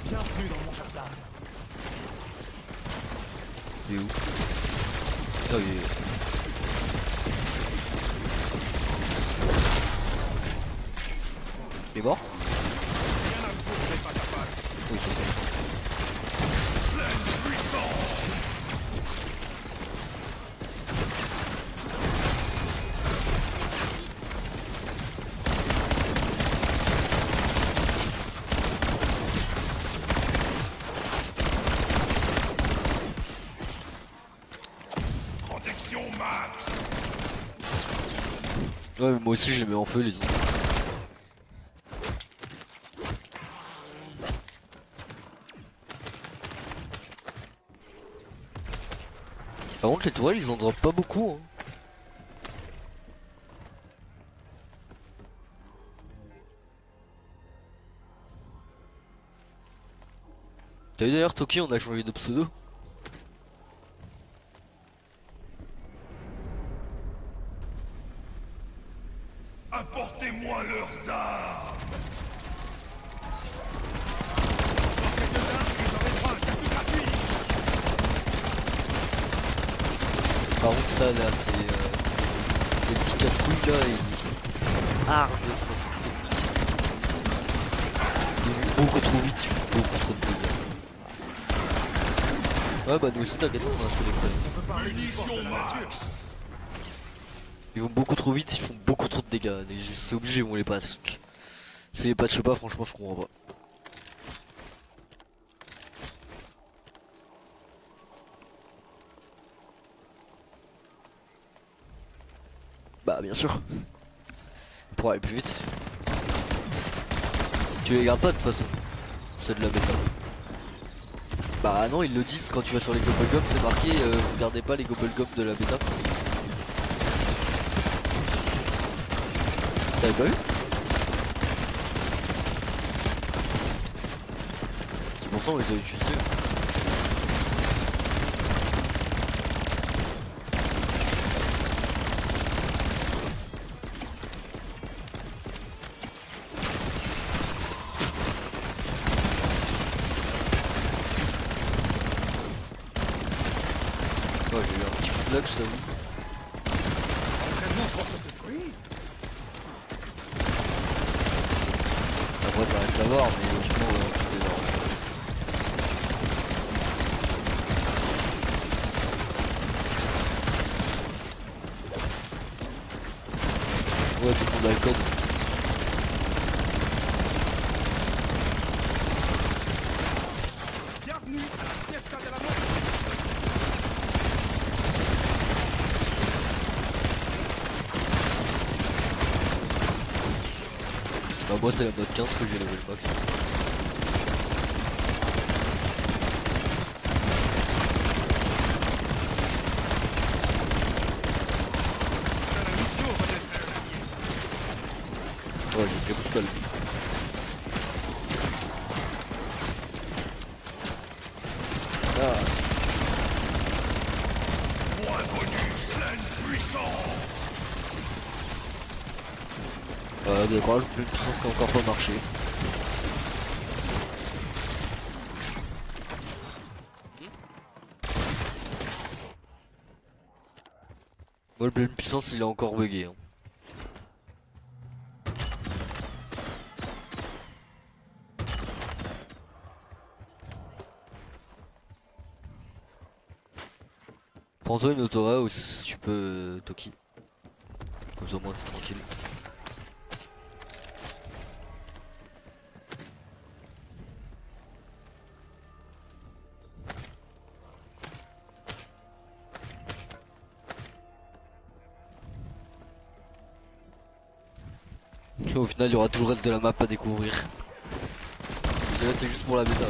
Bienvenue dans mon jardin. Il est où? Ah oui. Il est mort? Rien à foutre, c'est pas ta face. Oui, c'est bon. Protection max. Ouais, mais moi aussi je les mets en feu les zombies. Par contre les tourelles ils en drop pas beaucoup hein. T'as vu d'ailleurs Toki on a changé de pseudo? Apportez-moi leurs armes. Par contre ça là c'est les petits casse-couilles là ils sont hard ça c'est ils vont beaucoup trop vite, ils font beaucoup trop de dégâts. Ouais bah nous aussi t'inquiète on a installé le problème. On peut parler d'une force de Munitions la nature. max. Ils vont beaucoup trop vite, ils font beaucoup trop de dégâts. C'est obligé, ils vont les patch. Si les patchent pas, franchement, je comprends pas. Bah, bien sûr. Pour aller plus vite. Tu les gardes pas de toute façon. C'est de la bêta. Bah non, ils le disent quand tu vas sur les Gobblegums, c'est marqué vous gardez pas les Gobblegums de la bêta. T'avais pas vu? C'est pour ça on les a utilisés. Ouais, j'ai eu un petit coup de lag, je t'avoue. L'entraînement porte ses fruits. Après ça reste à voir, mais logiquement c'est énorme. Ouais, tout le monde a le code. Bienvenue à la fiesta de la mort. Bah moi c'est la mode 15 que j'ai level max. Ouais, j'ai beaucoup de balles. Ah, Point bonus, pleine puissance. d'accord, le plus puissance qui a encore pas marché. Moi, le pleine puissance, il est encore bugué. Hein. Prends-toi une Autora ou si tu peux Toki. Comme ça, au moins, c'est tranquille. Et au final, il y aura tout le reste de la map à découvrir. Là, c'est juste pour la bêta.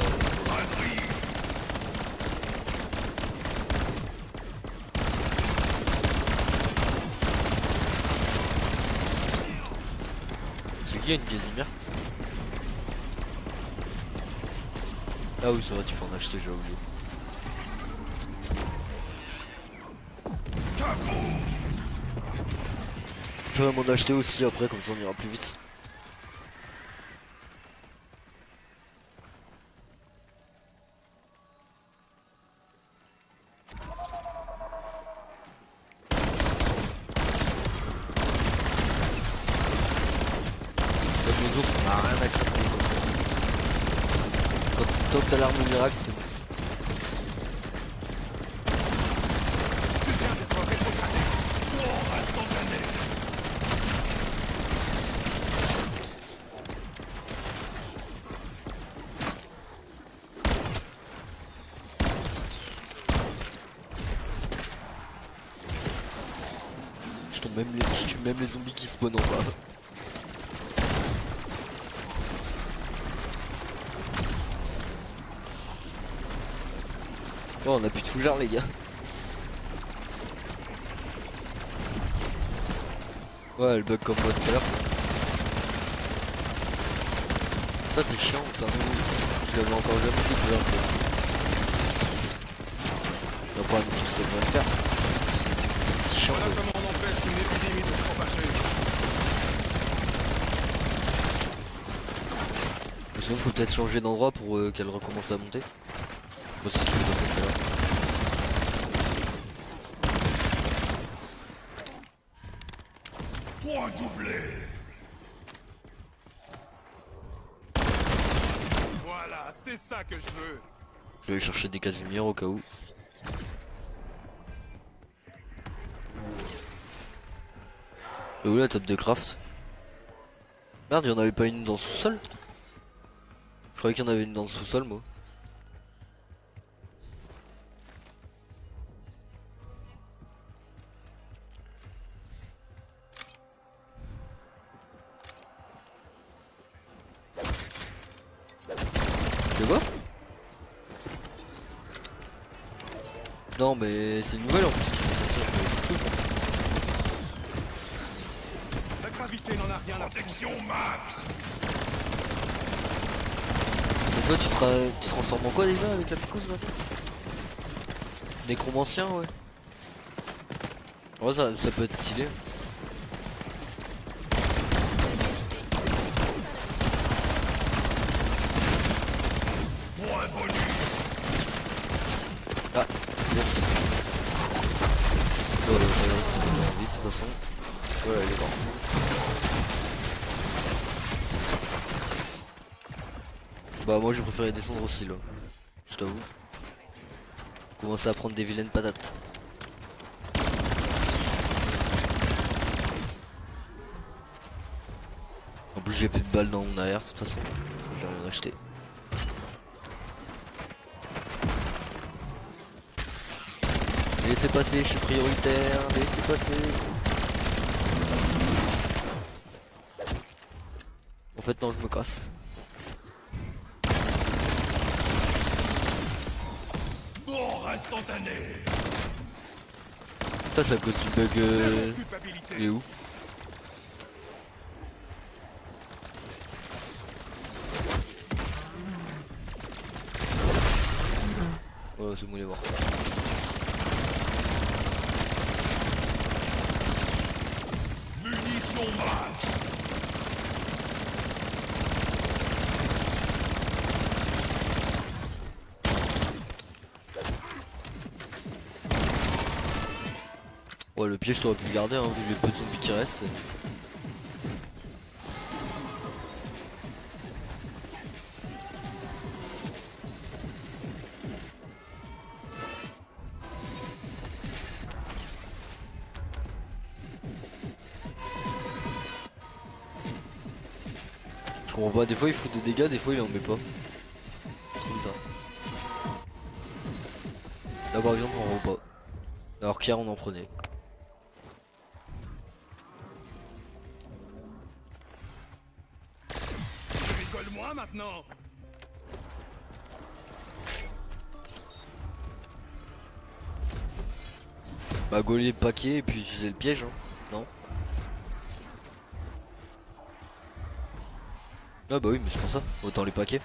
C'est qui, il y a une Casimir? Ah oui, c'est vrai, tu peux en acheter, j'ai oublié. Je vais m'en acheter aussi après, comme ça on ira plus vite. Comme les autres, on a rien à craquer. Tant que t'as l'arme miracle, c'est bon. Mort instantané. Je tue même les zombies qui spawnent en bas. Oh, on a plus de fougères les gars. Ouais, elle bug comme moi tout à l'heure. Ça c'est chiant, c'est un nouveau. Je l'avais encore jamais découvert. On va pas nous tous ça devrait le faire. C'est chiant. Voilà quoi. comment on empêche une épidémie de se propager. Mais sinon faut peut-être changer d'endroit pour qu'elle recommence à monter. Moi c'est ce que je vais faire. Point doublé. Voilà, c'est ça que je veux. Je vais aller chercher des Casimir au cas où. Et où la table de craft? Merde, y'en avait pas une dans le sous-sol? Je croyais qu'il y en avait une dans le sous-sol moi. C'est quoi? Non mais c'est une nouvelle en plus qui fait sortir, mais c'est cool. La gravité n'en a rien à foutre. Protection max. Et toi tu te transformes en quoi déjà avec la picouse là? Nécromancien ouais. Ouais ça peut être stylé. Moins bonus. Ah yes. Ouais, vite de toute façon. Ouais il est mort. Bah moi j'ai préféré descendre aussi là. Je t'avoue. Commencer à prendre des vilaines patates. En plus j'ai plus de balles dans mon arrière de toute façon. Faut que j'ai rien acheté. Laissez passer, je suis prioritaire, laissez passer. En fait non je me casse. Mort instantané. Ça c'est à cause du bug Zéro culpabilité. il est où? Oh c'est bon il est mort. Munition max. Ouais, le piège t'aurais pu le garder, hein, vu les peu de zombies qui restent. Je comprends pas, des fois il fout des dégâts, des fois il en met pas. C'est trop bizarre. Là par exemple on en voit pas. Alors qu'hier on en prenait. Tu rigoles moi maintenant. Bah gauler le paquet et puis utiliser le piège, hein. Non? Ah bah oui mais c'est pour ça, autant les paquets.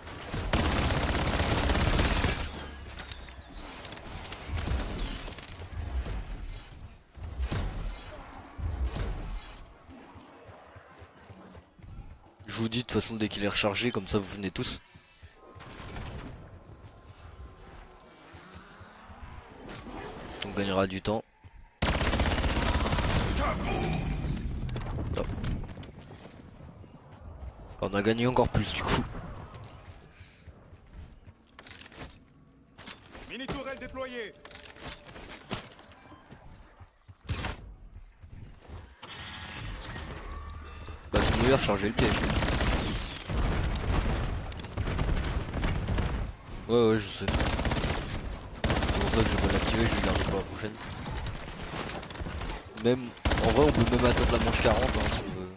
Je vous dis de toute façon dès qu'il est rechargé, comme ça vous venez tous. On gagnera du temps. Oh. On a gagné encore plus du coup. Mini tourelle déployée. Bah c'est mieux recharger le piège. Ouais je sais. C'est pour ça que je vais l'activer, je vais le garder pour la prochaine. Même en vrai on peut même atteindre la manche 40 hein, si on veut.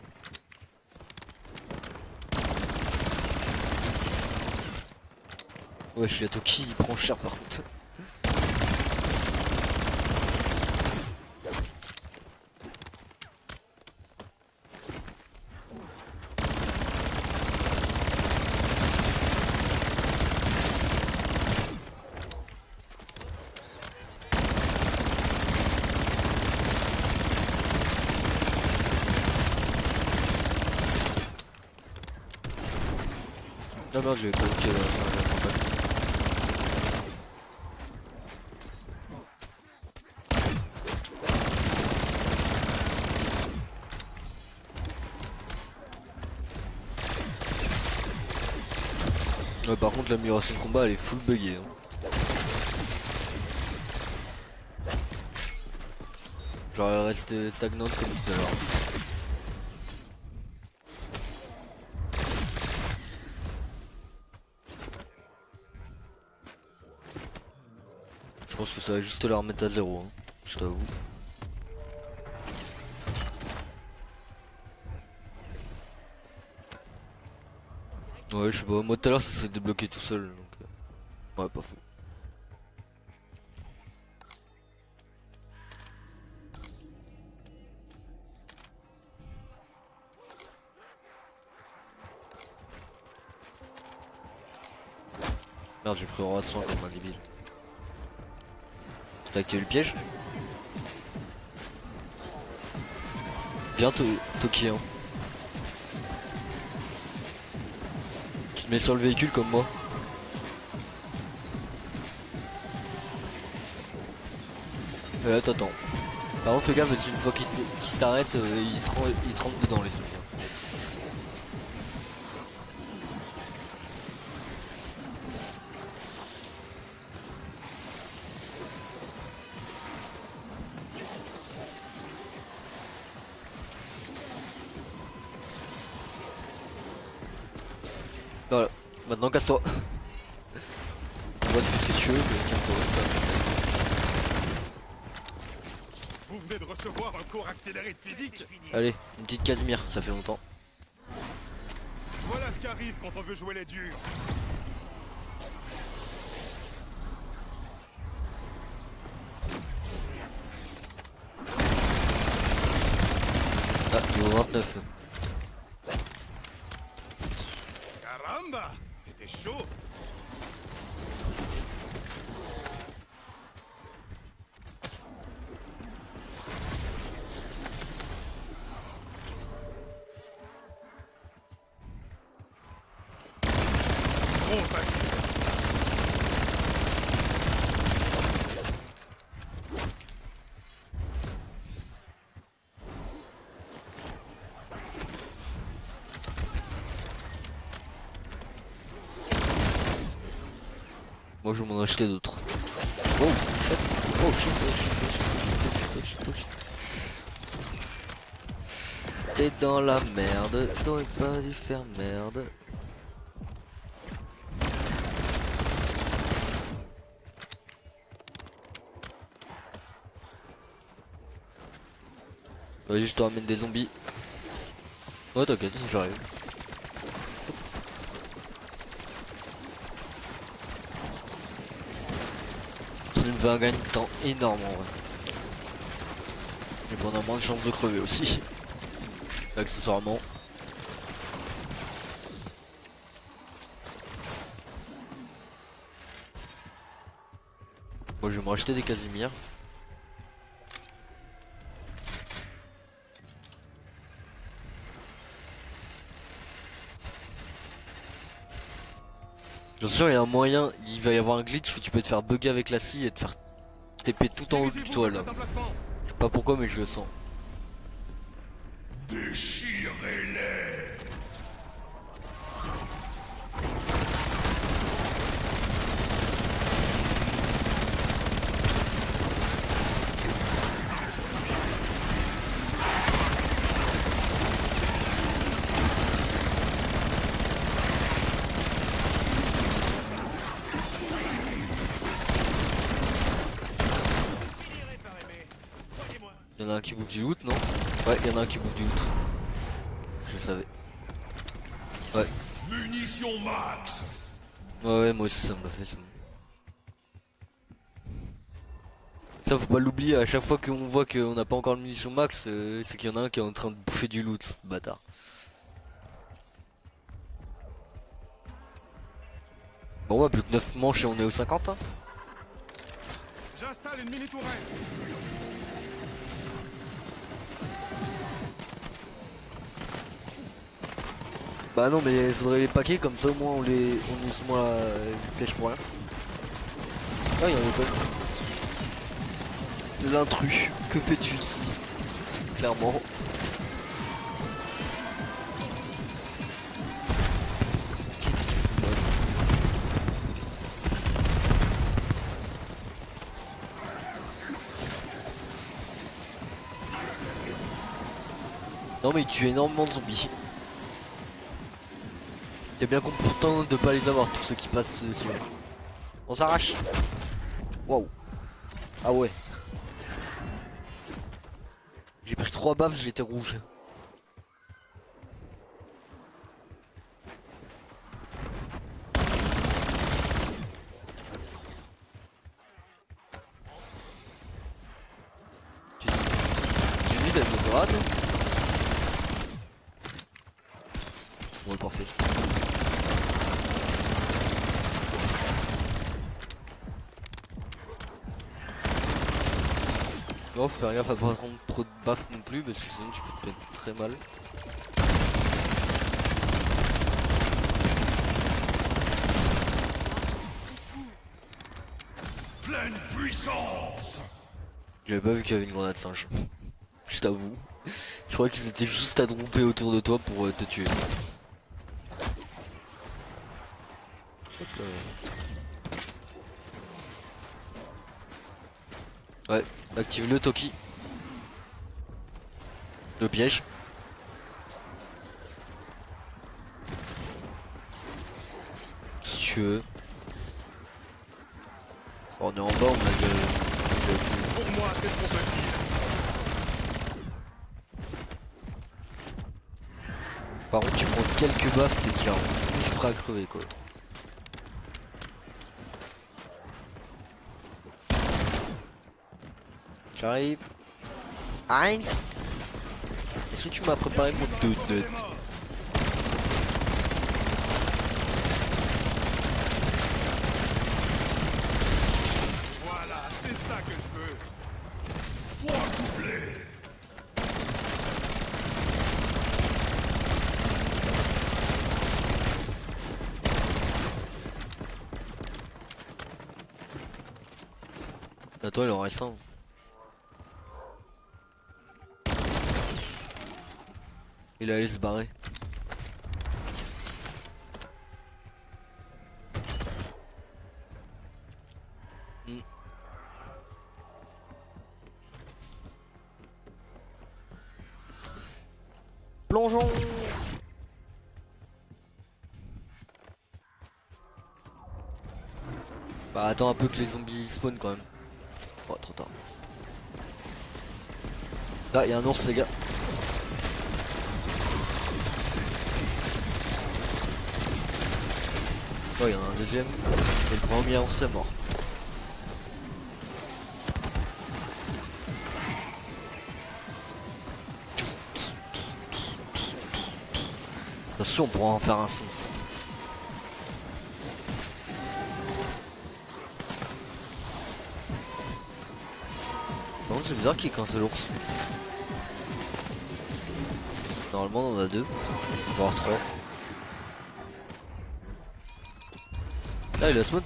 Ouais, je suis à Toki, il prend cher par contre. Non merde, j'ai pas vu qu'elle a ouais, par contre l'amélioration de combat elle est full buggée hein. Genre elle reste stagnante comme tout à l'heure. Je pense que ça va juste la remettre à zéro hein, je t'avoue. Ouais je sais pas, moi tout à l'heure ça s'est débloqué tout seul donc ouais pas fou. Merde j'ai pris aura 100 comme un débile. T'as activé le piège? Viens Toki hein. Tu te mets sur le véhicule comme moi. Là t'attends. Par contre fais gaffe parce qu'une fois qu'il s'arrête il te rentre dedans les trucs. Voilà, maintenant casse-toi. On va te faire ce que tu veux mais casse-toi. Vous venez de recevoir un cours accéléré de physique. Allez, une petite Casimir, ça fait longtemps. Voilà ce qui arrive quand on veut jouer les durs. Ah, niveau 29. Caramba, c'était chaud. Trop facile. Moi je vais m'en acheter d'autres. Oh shit. Oh shit, oh shit, oh shit, oh shit, oh shit. T'es dans la merde, t'aurais pas dû faire merde. Vas-y, je te ramène des zombies. Ouais, t'inquiète, j'arrive. Ça me fait un gain de temps énorme en vrai. Et on a moins de chances de crever aussi. Accessoirement. Moi je vais me racheter des Casimir. Bien sûr il y a un moyen, il va y avoir un glitch où tu peux te faire bugger avec la scie et te faire TP tout en haut du toit là. Je sais pas pourquoi mais je le sens. Déchirez-les. Il y en a un qui bouffe du loot, non? Ouais, il y en a un qui bouffe du loot. Je le savais. Ouais. Munitions max. Ouais, moi aussi ça me l'a fait ça. Ça faut pas l'oublier, à chaque fois qu'on voit qu'on n'a pas encore de munitions max, c'est qu'il y en a un qui est en train de bouffer du loot, ce bâtard. Bon ouais, plus que 9 manches et on est au 50 hein. J'installe une mini tourelle. Bah non mais il faudrait les paquets comme ça au moins on use moins une pêche pour rien. Ah il y en a pas. L'intrus, que fais-tu ici? Clairement. Qu'est-ce qu'il fout là? Non mais il tue énormément de zombies. T'es bien content de pas les avoir tous ceux qui passent dessus. On s'arrache. Waouh. Ah ouais. J'ai pris 3 baffes, j'étais rouge. Tu vis avec le grade. Bon parfait. Non, faut faire gaffe à pas prendre trop de baffes non plus parce que sinon tu peux te mettre très mal. Pleine puissance. J'avais pas vu qu'il y avait une grenade singe. Je t'avoue. Je crois qu'ils étaient juste à dropper autour de toi pour te tuer. Hop là. Ouais, active le Toki. Le piège. Si tu veux. On est en bas, on a Pour moi, c'est trop facile. Par contre, tu prends quelques baffes, t'es déjà plus prêt à crever quoi. J'arrive. Heinz. Est-ce que tu m'as préparé mon donut? Voilà, c'est ça que je veux. Point doublé. Attends, il en reste un. Il allait se barrer. Plongeons. Bah attends un peu que les zombies spawn quand même. Oh trop tard. Là y'a un ours les gars. Oh y'en a un deuxième. Et le premier ours est mort. Attention on pourra en faire un sens. Par contre c'est bizarre qu'il y ait qu'un seul ours. Normalement on en a deux, voire trois. Là il a spawn.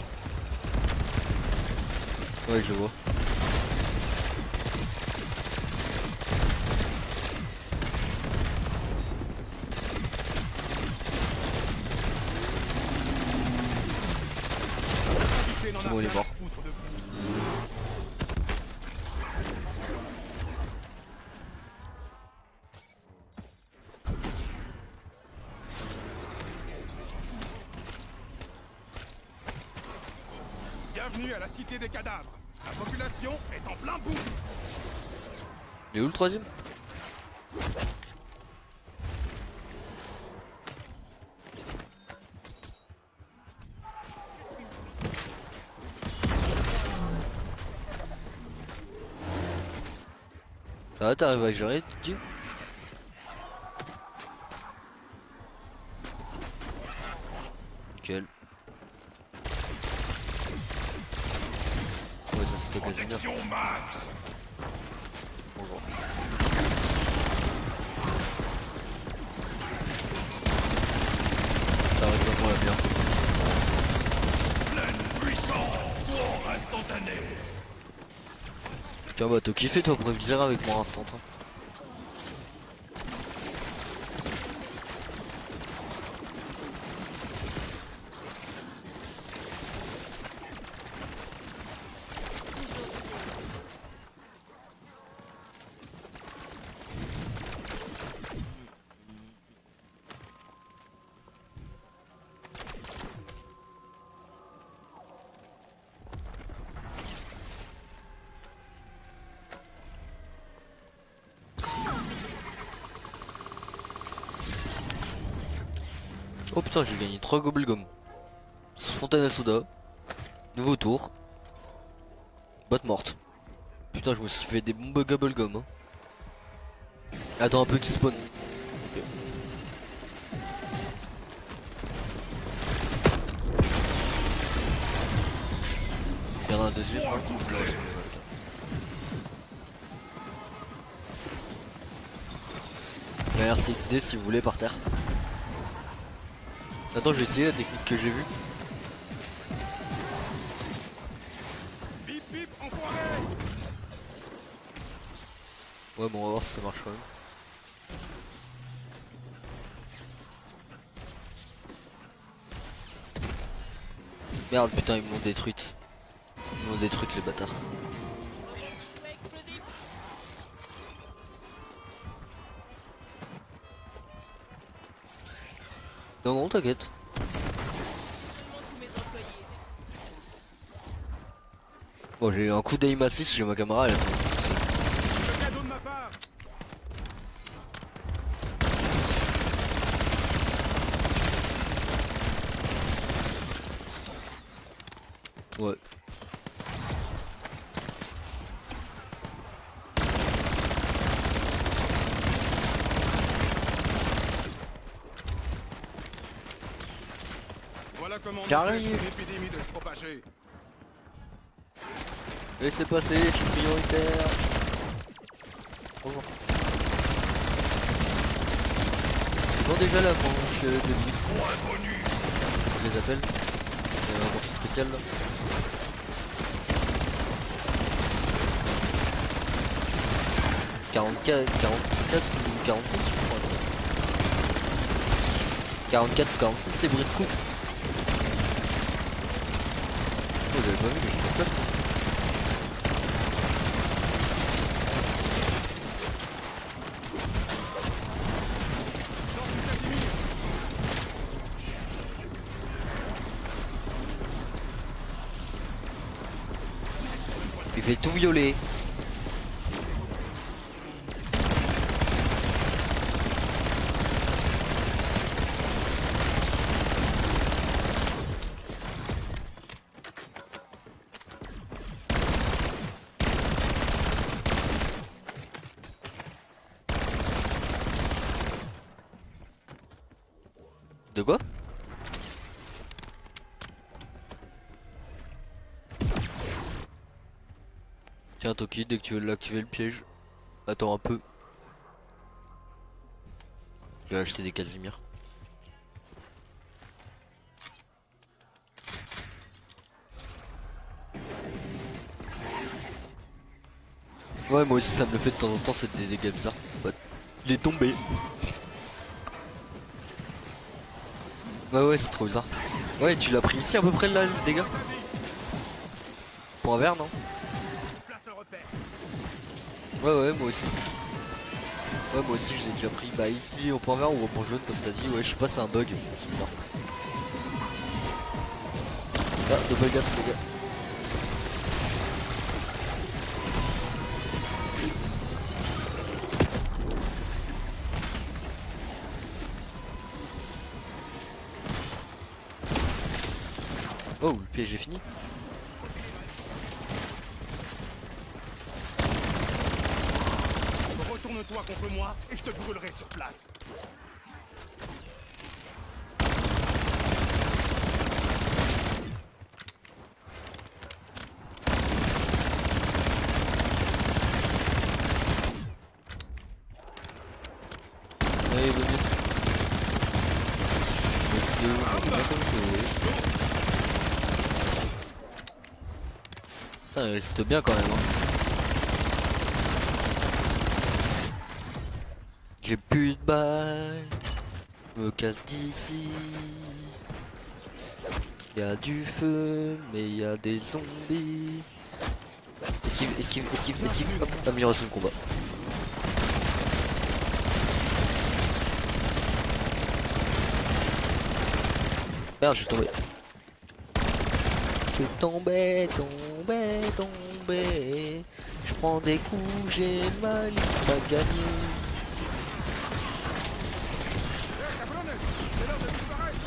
Ouais je le vois. C'est bon il est mort. Bienvenue à la cité des cadavres. La population est en plein boom. Il est où le troisième? Ça va, t'arrives à gérer, tu dis? Nickel. Ouais, ça c'est occasionnel. Protection max. Bonjour. Ça arrive à moi bientôt. Pleine puissance. Mort instantané. Tiens bah t'as kiffé toi pour dire avec moi instantané. Oh putain j'ai gagné 3 gobblegum. Fontaine à soda. Nouveau tour. Botte morte. Putain je me suis fait des bombes gobblegum hein. Attends un peu qui spawn. Il y en a un deuxième. Merci XD si vous voulez par terre. Attends, j'ai essayé la technique que j'ai vue. Bip bip, enfoiré. Ouais, bon, on va voir si ça marche quand même. Merde, putain, ils m'ont détruite. Ils m'ont détruite les bâtards. Explosif. Non, non, t'inquiète. Tous mes employés. Bon, j'ai eu un coup d'aim assist, j'ai ma caméra, elle a fait. Le cadeau de ma part. Ouais. Voilà comment on Carré. empêche une épidémie de se propager. Laissez passer, je suis prioritaire. Bonjour. C'est bon déjà la manche de Bisco, Point bonus. je les appelle. Il y a un manche spécial là. « 44, 44 ou 46 je crois. 44 ou 46 c'est Briscoe. Oh j'avais pas vu mais je suis pas. fait tout violer. De quoi? Tiens Toki, dès que tu veux l'activer le piège, attends un peu. Je vais acheter des Casimir. Ouais moi aussi ça me le fait de temps en temps, c'est des dégâts bizarres. Ouais. Il est tombé. Ouais c'est trop bizarre. Ouais tu l'as pris ici à peu près là le dégât? Pour un verre non? Place le repère. Ouais moi aussi. Ouais moi aussi je l'ai déjà pris. Bah ici au point vert ou au point jaune comme t'as dit. Ouais je sais pas c'est un bug. C'est bizarre. Ah double gas les gars. Oh le piège est fini. Retourne-toi contre moi et je te brûlerai sur place. Allez venez. Putain il résiste bien quand même hein. J'ai plus de balles, me casse d'ici. Y'a du feu, mais y'a des zombies. Esquive, hop, amélioration de combat. Merde, je suis tombé. Je suis tombé. Je prends des coups, j'ai mal, il va gagner. Cabrones, c'est l'heure de disparaître.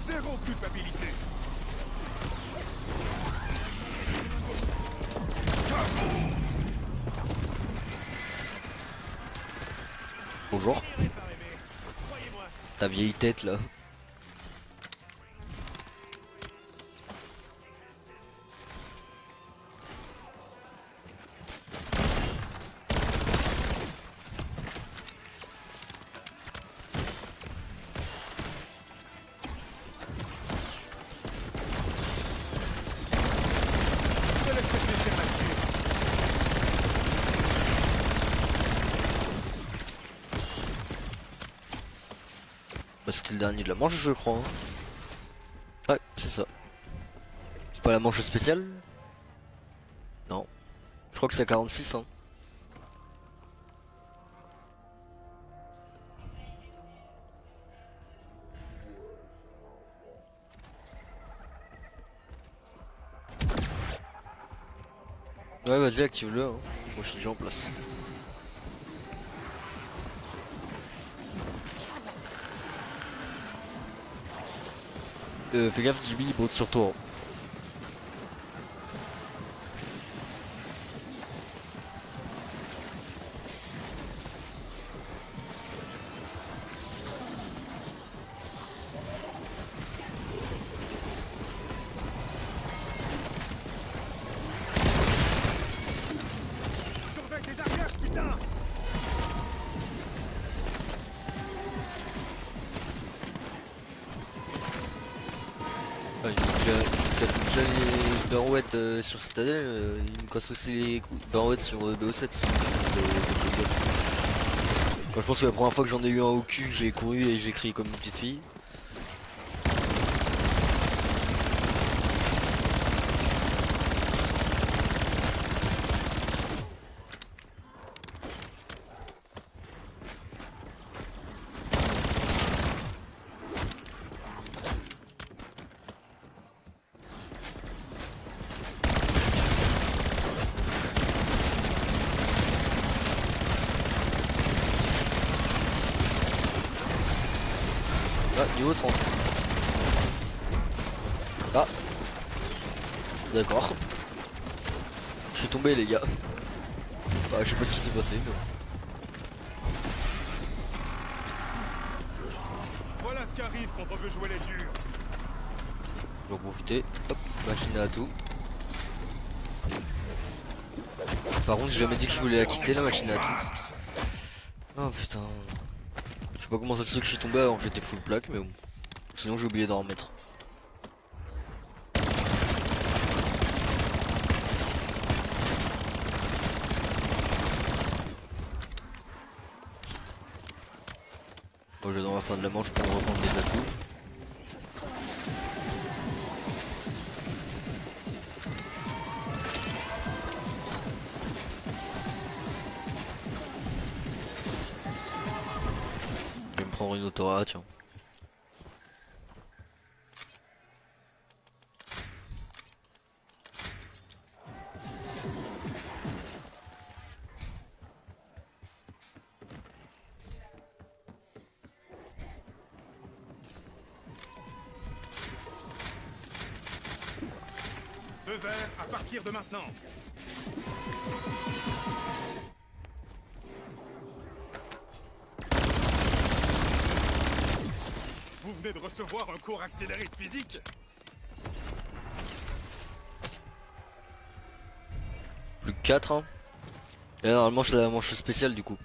Zéro culpabilité. Bonjour. Ta vieille tête là. Je te laisse réfléchir là-dessus. Bah, c'était le dernier de la manche je crois. Hein. Ouais, c'est ça. C'est pas la manche spéciale? Non. Je crois que c'est à 46 hein. Ouais vas-y active-le hein. Moi je suis déjà en place. Fais gaffe Jimmy il monte sur toi hein. Surveille tes arrières, putain. Ouais, il me casse déjà les barouettes sur Citadel, il me casse aussi les barouettes sur BO7. Quand je pense que la première fois que j'en ai eu un au cul, j'ai couru et j'ai crié comme une petite fille. Ah, niveau 30. Ah. D'accord. Je suis tombé les gars. Bah, je sais pas ce qui s'est passé mais... Voilà ce qui arrive quand on veut jouer les durs. Je vais en profiter. Hop, machine à tout. Par contre j'ai jamais dit que je voulais la quitter la machine à tout. Oh putain. Je sais pas comment ça se fait que je suis tombé alors que j'étais full plaque mais bon. Sinon j'ai oublié d'en remettre. Bon, je vais dans la fin de la manche pour reprendre des atouts. Je vais me prendre une autora, tiens. Feu vert à partir de maintenant. Vous venez de recevoir un cours accéléré de physique. Plus que 4 hein. Et là normalement c'est la manche spéciale du coup.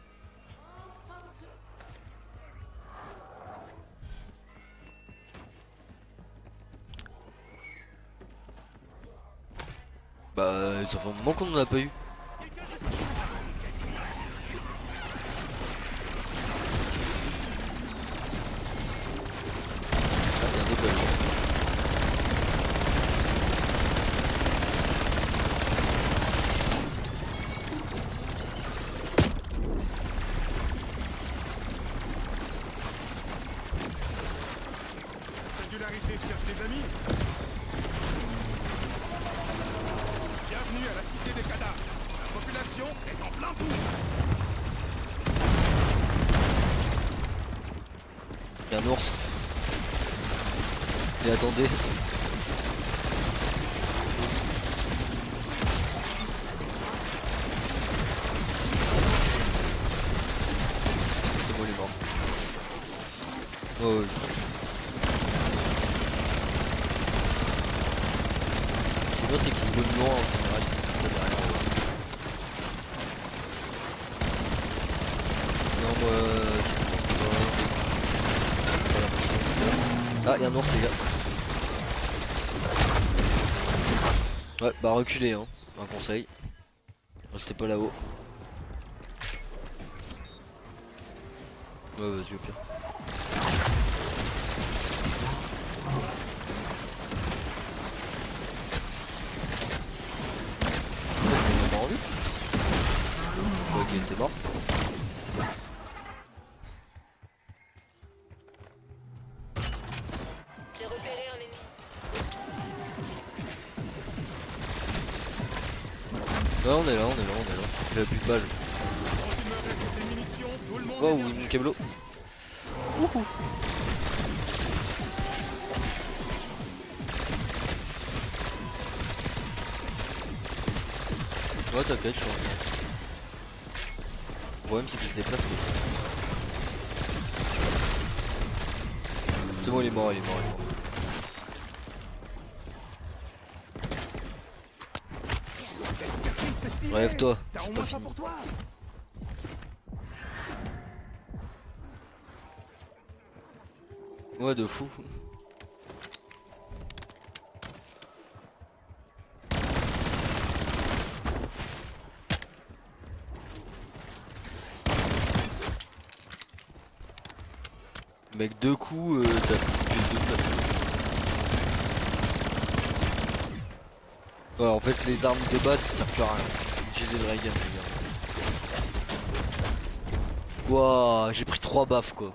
Bah ça fait un moment qu'on en a pas eu. Ah, il y a des balles. Singularité cherche les amis. Bienvenue à la cité des cadavres. La population est en plein boom. Il y a un ours. Et attendez. C'est bon il est mort. Oh oui. Ce qui est bien c'est qu'il se spawn loin en général. Il se derrière. Non moi ah y'a un ours les gars. Ouais bah reculez hein, un conseil. Restez pas là-haut. Ouais vas-y au pire. Il m'a rendu. Je croyais qu'il était mort. J'ai repéré un ennemi. Ouais on est là, on est là, on est là. J'avais plus de balles. Quand il me reste des munitions, tout le monde Wow, est bienvenu. mon câbleau. Wouhou. Ouais t'inquiète, je suis revenu. Le problème c'est qu'il se déplace. C'est bon il est mort, il est mort, il est mort. Relève-toi, T'as au c'est moins pas ça fini. pour toi. Ouais de fou. Mec deux coups t'as plus de place. Ouais en fait les armes de base ça sert plus à rien. Utiliser le ray gun les gars. Wouah j'ai pris 3 baffes quoi.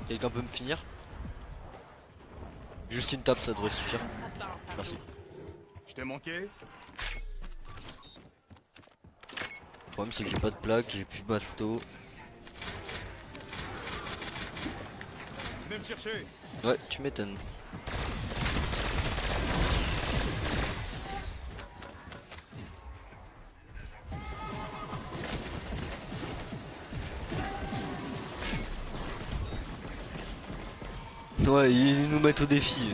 Quelqu'un peut me finir? Juste une tape ça devrait suffire. Merci. Je t'ai manqué. Le problème c'est que j'ai pas de plaque, j'ai plus de masto. Venez me chercher. Ouais, tu m'étonnes. Ouais, ils nous mettent au défi.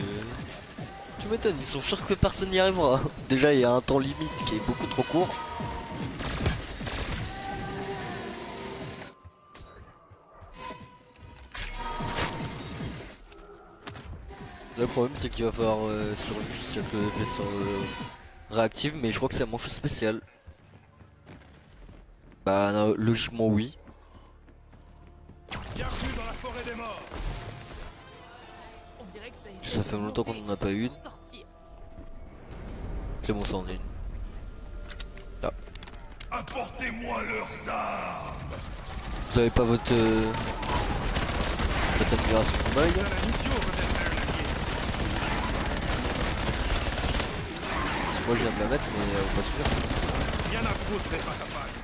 Tu m'étonnes, ils sont sûrs que personne n'y arrivera. Déjà, il y a un temps limite qui est beaucoup trop court. Le problème, c'est qu'il va falloir survivre jusqu'à ce que le vaisseau réactive, mais je crois que c'est un manche spécial. Bah, non, logiquement, oui. Bienvenue dans la forêt des morts. On dirait que ça essaie Ça de fait longtemps qu'on monter en a pas eu une. pour sortir. C'est bon, ça en est une. Là. Apportez-moi leurs armes. Vous avez pas votre admiration de combat, les gars? La mission peut-être un allié. Moi, je viens de la mettre, mais pas sûr. Rien à foutre des face à face.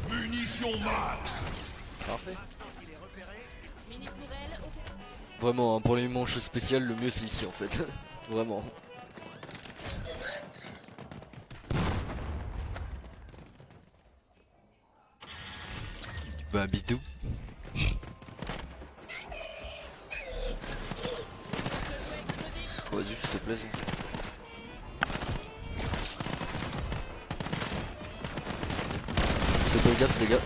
Munitions max. Parfait. Mini tourelle, ok. Vraiment, hein, pour les manches spéciales, le mieux c'est ici en fait. Vraiment. Bah, bidou. Vas-y, s'il te plaît. Faites pas gaffe, les gars.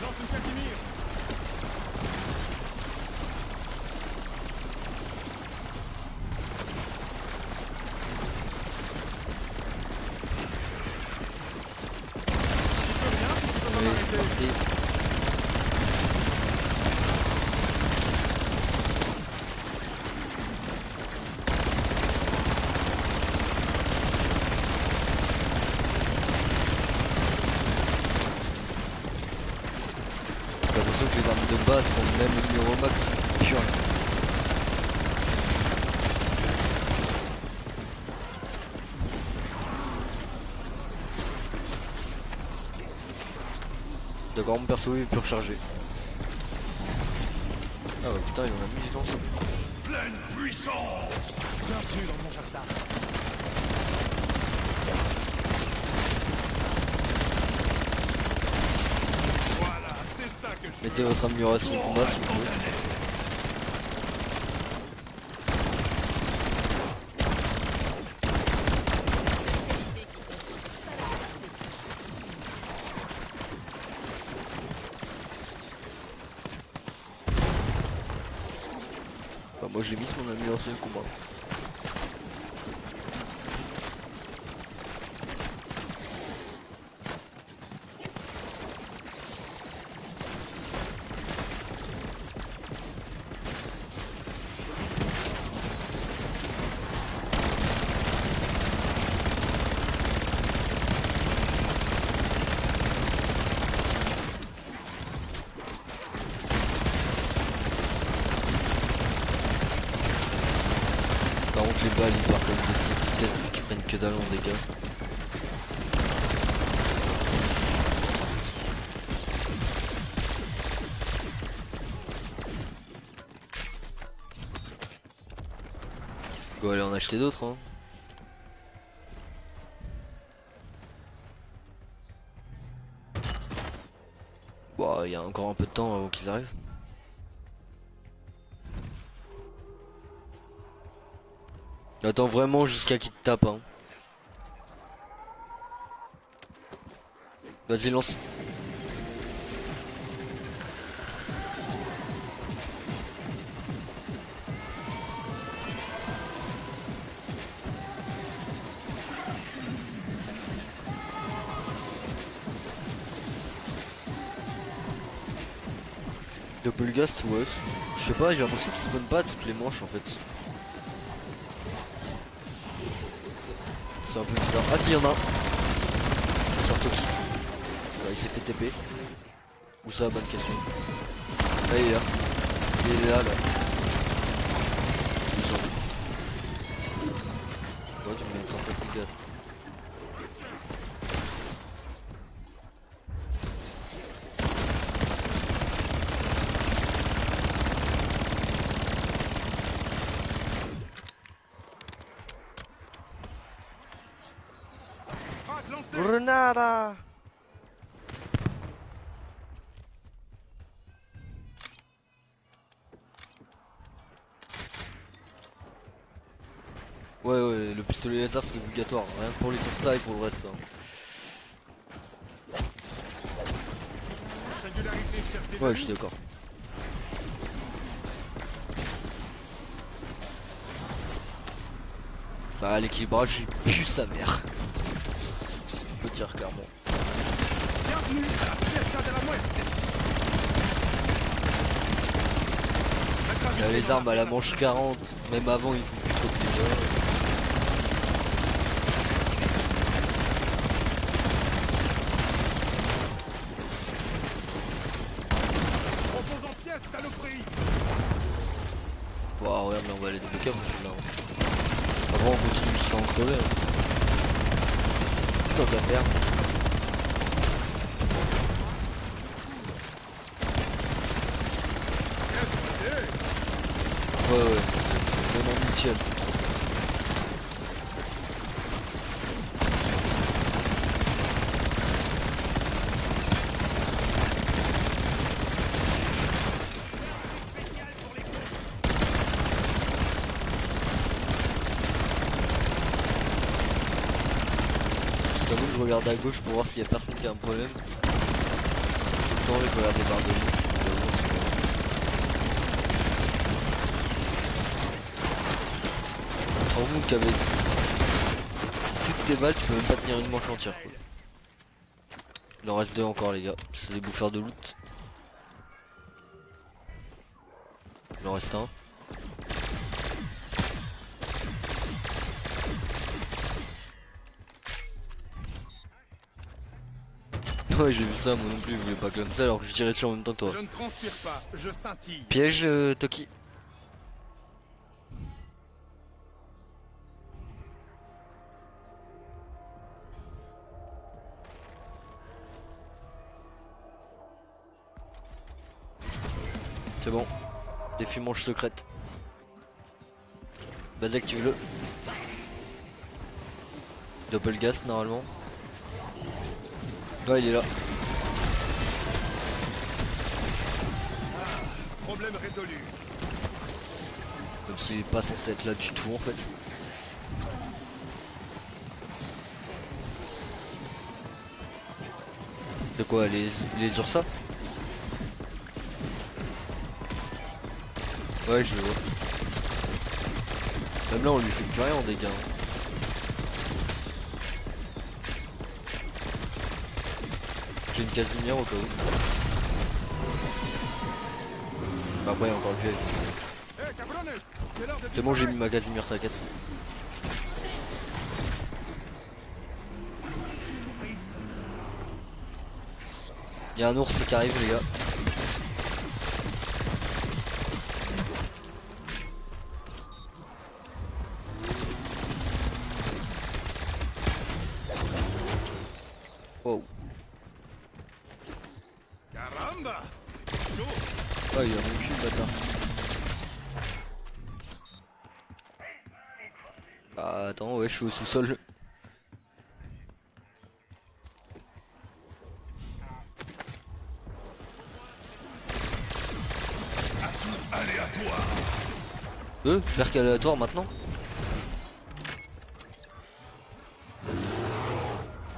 Lance une Casimir. Oui, c'est parti. J'ai l'impression que les armes de base sont même au niveau max pur. D'accord, mon perso il peut recharger. Ah bah putain, il en a mis du temps ça. Pleine puissance. Bienvenue dans mon jardin. Voilà, c'est ça que je veux. Mettez votre amélioration de combat s'il vous plaît. Enfin, moi j'ai mis mon amélioration de combat. Par contre les balles ils partent comme de cette vitesse vu qu'ils prennent que dalle en dégâts. On va aller en acheter d'autres hein. Bon, il y a encore un peu de temps avant qu'ils arrivent. Attends vraiment jusqu'à qu'il te tape hein. Vas-y lance. Double Ghost ouais. Je sais pas, j'ai l'impression qu'il spawn pas toutes les manches en fait. C'est un peu bizarre. Ah si, y'en a un. Toki. Ouais, il s'est fait TP. Où ça, bonne question. Là il est là. Il est là. Ouais, tu me mets un peu plus gaffe. Frappe lancée. Grenada. Ouais, le pistolet laser c'est obligatoire, rien que pour les sur ça et pour le reste. Hein. Singularité, cherté. Ouais, je suis d'accord. Bah, l'équilibrage, il pue sa mère. On peut dire clairement. Bienvenue à la fiesta de la muerte. Il y a les armes à la manche 40, même avant, il faut plus trop de dégâts. Repose en pièces, saloperie. Wow, regarde, mais on va aller débloquer moi celui-là. Hein. Avant, on continue jusqu'à en crever. Hein. Tant qu'à faire. Ouais, même en multi, elle, c'est trop. J'avoue que je regarde à gauche pour voir s'il y a personne qui a un problème. Tout le temps, je regarde les barres de vie. En gros qu'avec toutes tes balles tu peux même pas tenir une manche entière quoi. Il en reste deux encore les gars, c'est des bouffeurs de loot. Il en reste un. Ouais j'ai vu ça moi non plus, je voulais pas comme ça alors que je tirais dessus en même temps que toi. Je ne transpire pas, je scintille. Piège Toki. C'est bon. Défi manche secrète. Vas-y active-le. Double gas normalement. Ouais il est là. Problème résolu. Même s'il est pas censé être là du tout en fait. De quoi les Ursa? Ouais je le vois. Même là on lui fait plus rien en dégâts. Hein. J'ai une Casimir au cas où. Bah après encore le piège. Eh, cabrones, c'est l'heure de C'est bon j'ai mis disparaître. ma Casimir t'inquiète. Y'a un ours qui arrive les gars. Wow. Caramba, c'est chaud. Ah il a mon cul le bâtard. Ah attends ouais je suis au sous-sol. Aléatoire. Perc aléatoire maintenant.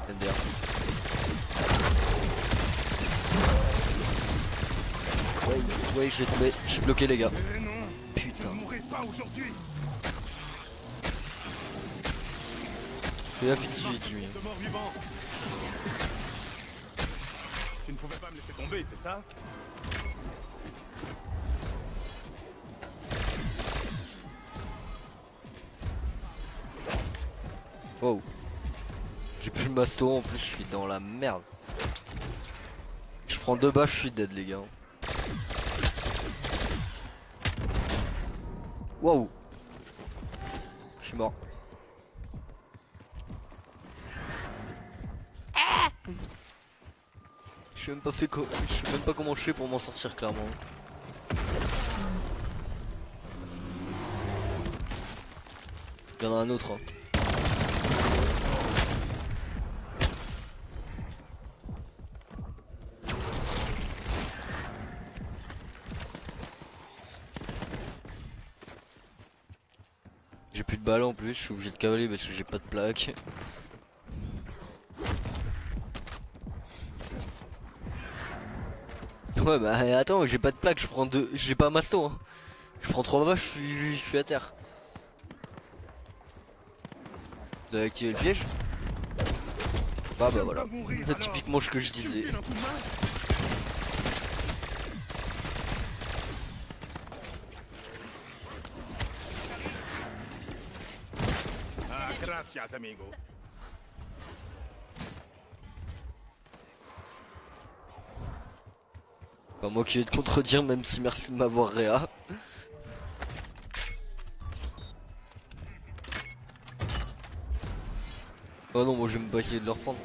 MDR. Ouais je vais tomber, je suis bloqué les gars. Eh non, je Putain. ne mourrai pas aujourd'hui. Fais la fille vite lui. De mort vivant. Tu ne pouvais pas me laisser tomber, c'est ça? Wow. J'ai plus le masto en plus, je suis dans la merde. Je prends 2 baffes, je suis dead les gars. Waouh. Je suis mort. Je sais même pas fait je sais même pas comment je fais pour m'en sortir clairement. Il y en a un autre. Hein. J'ai plus de balles en plus, je suis obligé de cavaler parce que j'ai pas de plaque. Ouais bah attends, j'ai pas de plaque, je prends 2. J'ai pas un masto hein. Je prends 3 balles, je suis à terre. Vous avez activé le piège? Bah voilà. Typiquement ce que je disais. Ah, gracias, amigo. Pas moi qui vais te contredire, même si merci de m'avoir réa. Oh non, moi je vais même pas essayer de le reprendre.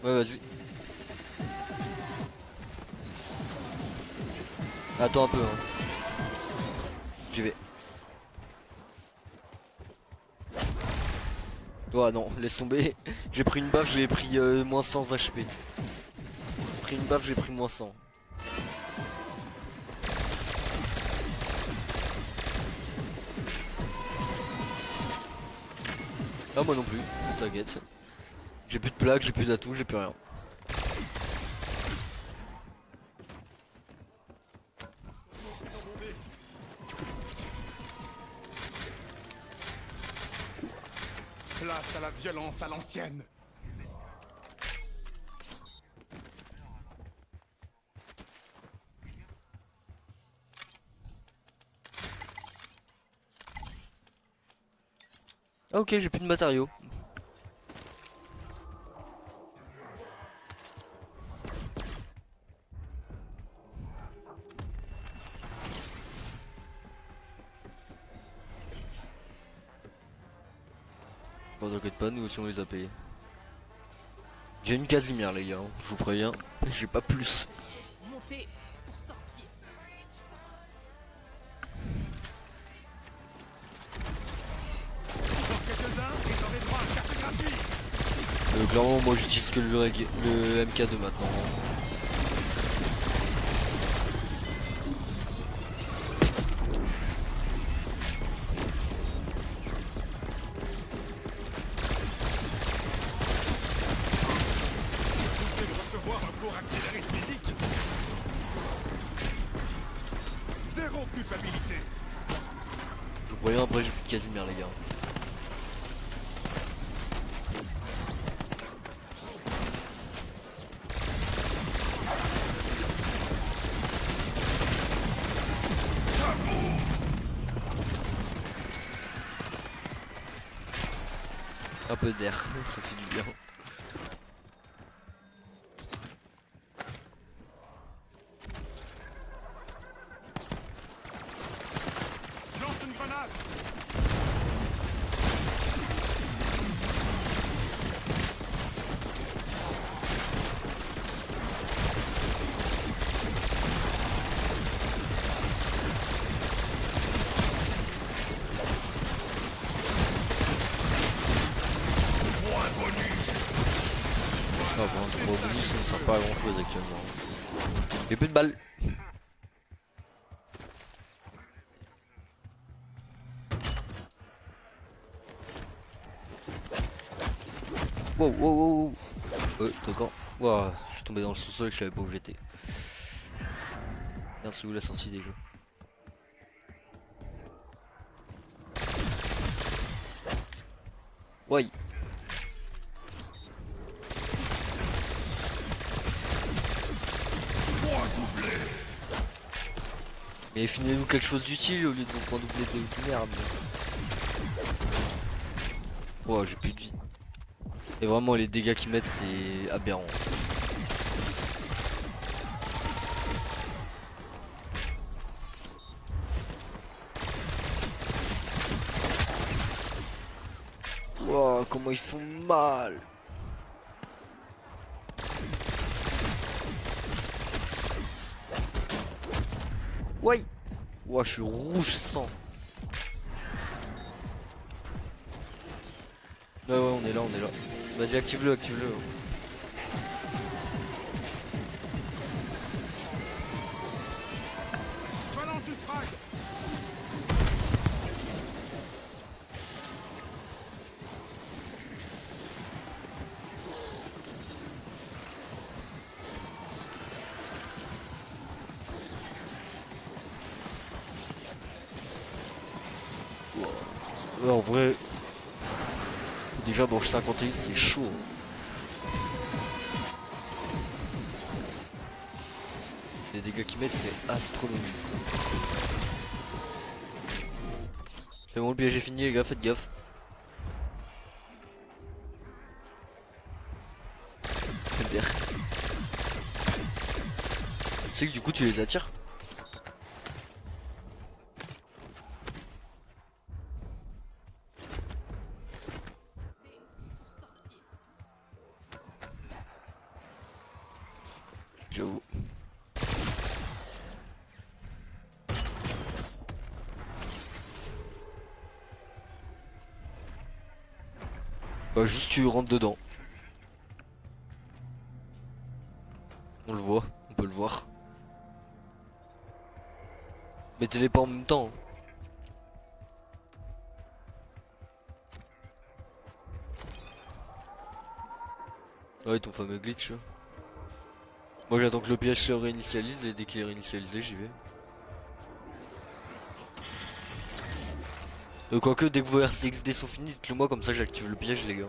Ouais, vas-y. Attends un peu, hein. J'y vais. Oh non, laisse tomber. J'ai pris une baffe, j'ai pris moins 100 HP. J'ai pris une baffe, j'ai pris moins 100. Ah moi non plus, t'inquiète. J'ai plus de plaques, j'ai plus d'atouts, j'ai plus rien. Place à la violence à l'ancienne. Ah ok, j'ai plus de matériaux. Bon t'inquiète pas, nous aussi on les a payés. J'ai une Casimir les gars, hein. Je vous préviens, j'ai pas plus. Montez pour sortir. Encore quelques-uns et j'aurai droit à cartographie. Clairement moi j'utilise que le MK2 maintenant. Vous de recevoir un cours accéléré physique. Zéro culpabilité. Je vous préviens, après j'ai plus de Casimir les gars. Un peu d'air, ça fait du bien. Lance une grenade. Ah bon, au bonus ça ne sert pas à grand chose actuellement. J'ai plus de balles. Wow, wow, wow, wow. D'accord. Wow, je suis tombé dans le sous-sol, je savais pas où j'étais. Merde, c'est où la sortie des jeux? Ouais. Mais filmez-nous quelque chose d'utile au lieu de vous prendre doubler de merde. Oh, j'ai plus de vie. Et vraiment les dégâts qu'ils mettent c'est aberrant. Wow, comment ils font mal. Ouais. Ouah, je suis rouge sang. Ouais, ouais, on est là, on est là. Vas-y, active-le, active-le. Balance une frag. Ouais, en vrai. Déjà, bon, 51, c'est chaud. Les dégâts qu'ils mettent, c'est astronomique. C'est bon, le piège est fini, les gars, faites gaffe. Faites gaffe. Tu sais que du coup, tu les attires. J'avoue. Bah, juste tu rentres dedans. On le voit, on peut le voir. Mettez-les pas en même temps. Ouais, ton fameux glitch. Moi j'attends que le piège se réinitialise et dès qu'il est réinitialisé, j'y vais. Quoique, dès que vos RCXD sont finis, dites-le moi, comme ça j'active le piège, les gars.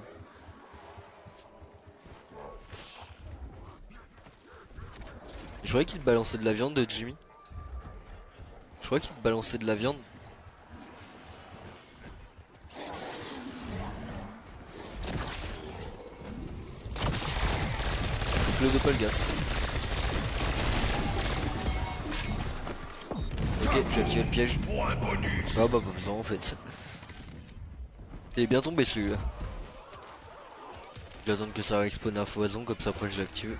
Je croyais qu'il te balançait de la viande, Jimmy. Je croyais qu'il te balançait de la viande. Souffle de Polgas. Ok, j'ai activé le piège. Point bonus. Ah bah pas besoin en fait. Il est bien tombé celui-là. Je vais attendre que ça respawn à foison, comme ça après je l'active.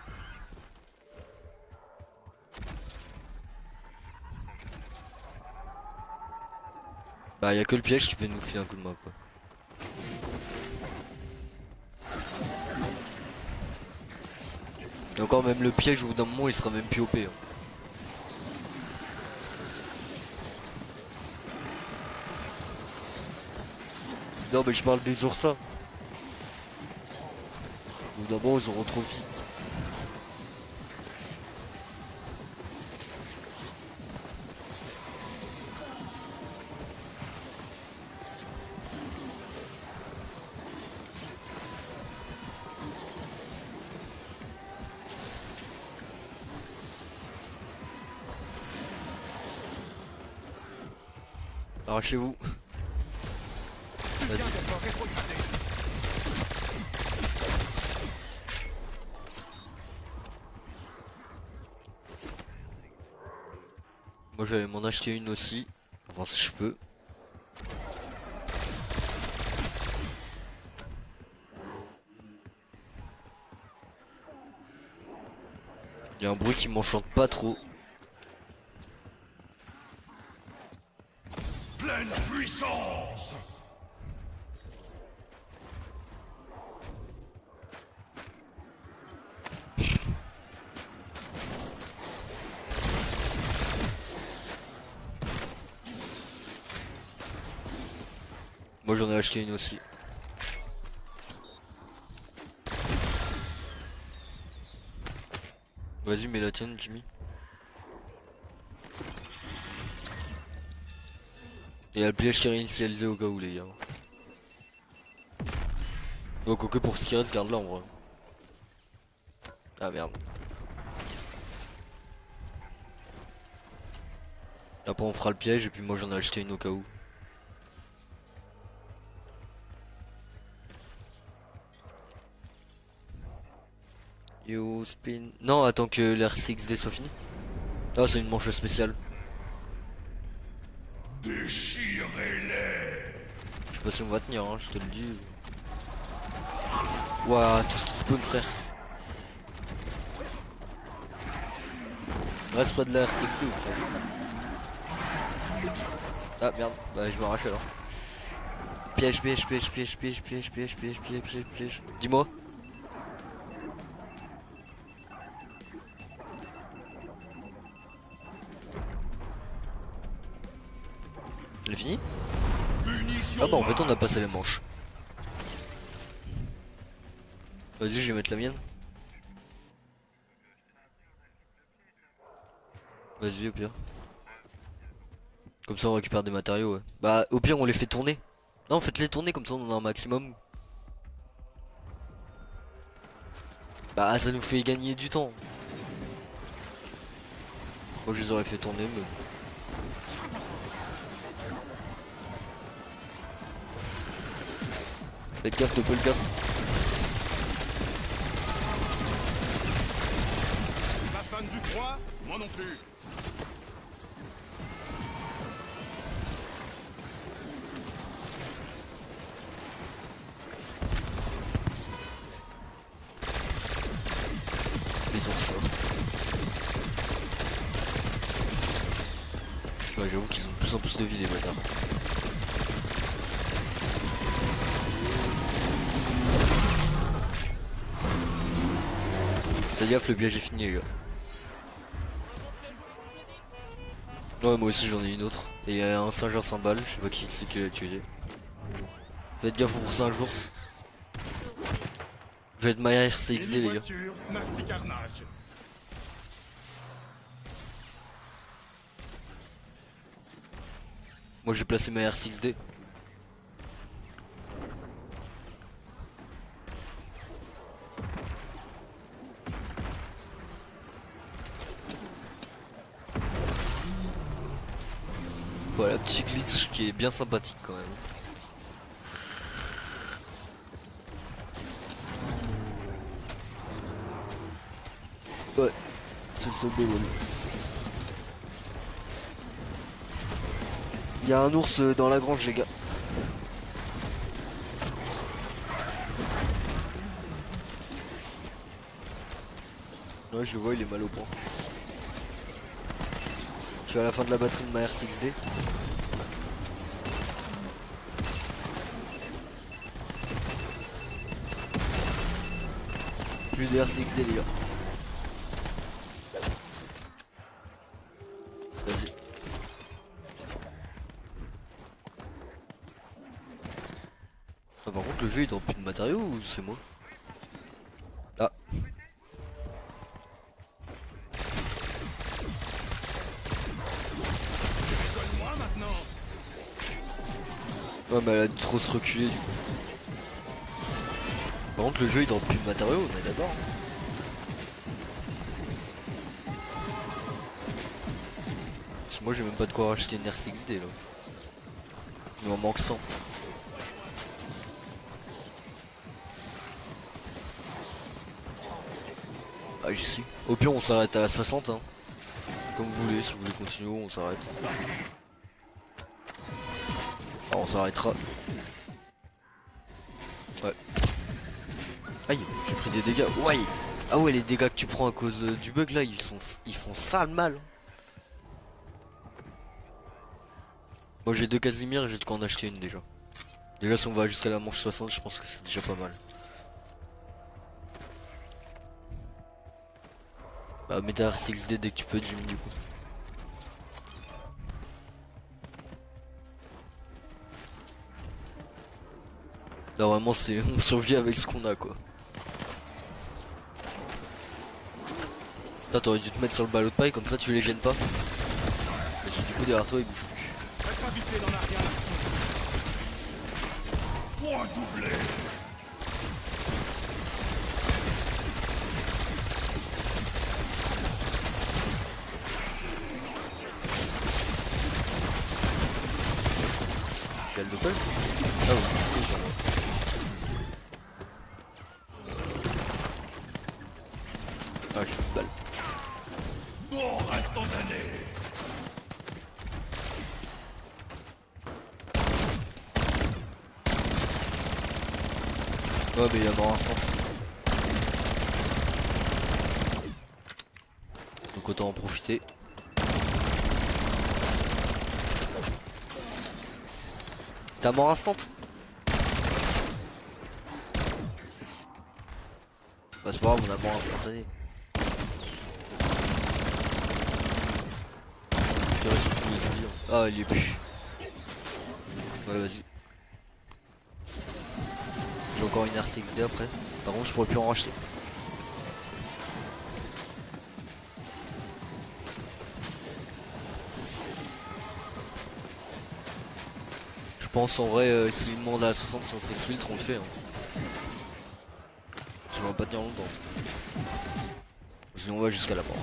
Bah y'a que le piège qui peut nous filer un coup de main quoi. Et encore même le piège au bout d'un moment il sera même plus OP hein. Non mais je parle des oursins. Au bout d'un moment ils auront trop de vie. Arrachez-vous. Vas-y. Moi j'allais m'en acheter une aussi. Voir si je peux. Il y a un bruit qui m'enchante pas trop. Pleine puissance. Moi j'en ai acheté une aussi. Vas-y mets la tienne Jimmy. Et il y a le piège qui est réinitialisé au cas où les gars. Donc ok pour ce qui reste garde là en vrai. Ah merde. Après on fera le piège et puis moi j'en ai acheté une au cas où. You spin. Non, attends que l'R6D soit fini. Ah, c'est une manche spéciale. Déchirez-les. Je sais pas si on va tenir, hein, je te le dis. Ouah, tout ce qui spawn, frère. Reste près de la R6D ou pas? Ah merde, bah je m'arrache alors. Piège, piège, piège, piège, piège, piège, piège, piège, piège, piège, piège. Dis-moi. Elle est finie? Punition. Ah bah en fait on a passé les manches. Vas-y, je vais mettre la mienne. Vas-y, au pire. Comme ça on récupère des matériaux, ouais. Bah au pire on les fait tourner. Non, faites-les tourner comme ça on en a un maximum. Bah ça nous fait gagner du temps. Moi je les aurais fait tourner mais... Faites gaffe de Polgast. Pas fan du froid? Moi non plus. Les ours. Ouais, j'avoue qu'ils ont de plus en plus de vie les bâtards. Faites gaffe, le piège est fini les gars. Ouais, moi aussi j'en ai une autre. Et il y a un singe à cymbale, je sais pas qui c'est qui l'a utilisé. Faites gaffe au singe ours. Je vais être ma RCXD les gars. Voiture, maxi carnage. Moi j'ai placé ma R6D. Voilà, petit glitch qui est bien sympathique quand même. Ouais, c'est le seul bémol. Il y a un ours dans la grange les gars. Ouais, je le vois, il est mal au point. Je suis à la fin de la batterie de ma R6D. Plus de R6D les gars. Vas-y. Ah, par contre le jeu il drop plus de matériaux ou c'est moi? Ah. Moi maintenant. Ouais mais elle a dû trop se reculer du coup. Par contre le jeu il drop plus de matériaux, on est d'accord. Parce que moi j'ai même pas de quoi racheter une R6D là. Il m'en manque 100. Ah j'y suis. Au pire on s'arrête à la 60 hein. Comme vous voulez, si vous voulez continuer on s'arrête. Alors on s'arrêtera. Ouais. Aïe, j'ai pris des dégâts. Ouais. Ah ouais les dégâts que tu prends à cause du bug là ils font sale mal. Moi j'ai deux Casimir et j'ai de quoi en acheter une déjà. Déjà si on va jusqu'à la manche 60 je pense que c'est déjà pas mal. Bah mets ta R6D dès que tu peux Jimmy du coup. Là vraiment c'est on survit avec ce qu'on a quoi. T'aurais dû te mettre sur le ballot de paille comme ça tu les gênes pas. Et du coup derrière toi ils bougent plus. Reste habitué dans l'arrière. Point doublé. J'ai le local. Ah ouais. Ouais mais il y en aura un sens. Donc autant en profiter. T'as mort instant? Bah c'est pas grave, on a mort instantané. Il reste plus de vie, hein. Ah il y est plus. Ouais vas-y. J'ai encore une RCXD après. Par contre je pourrais plus en racheter. Je pense en vrai s'il demande à 60 sur 6 filtres on le fait hein. Ça va pas tenir longtemps. Sinon on va jusqu'à la mort.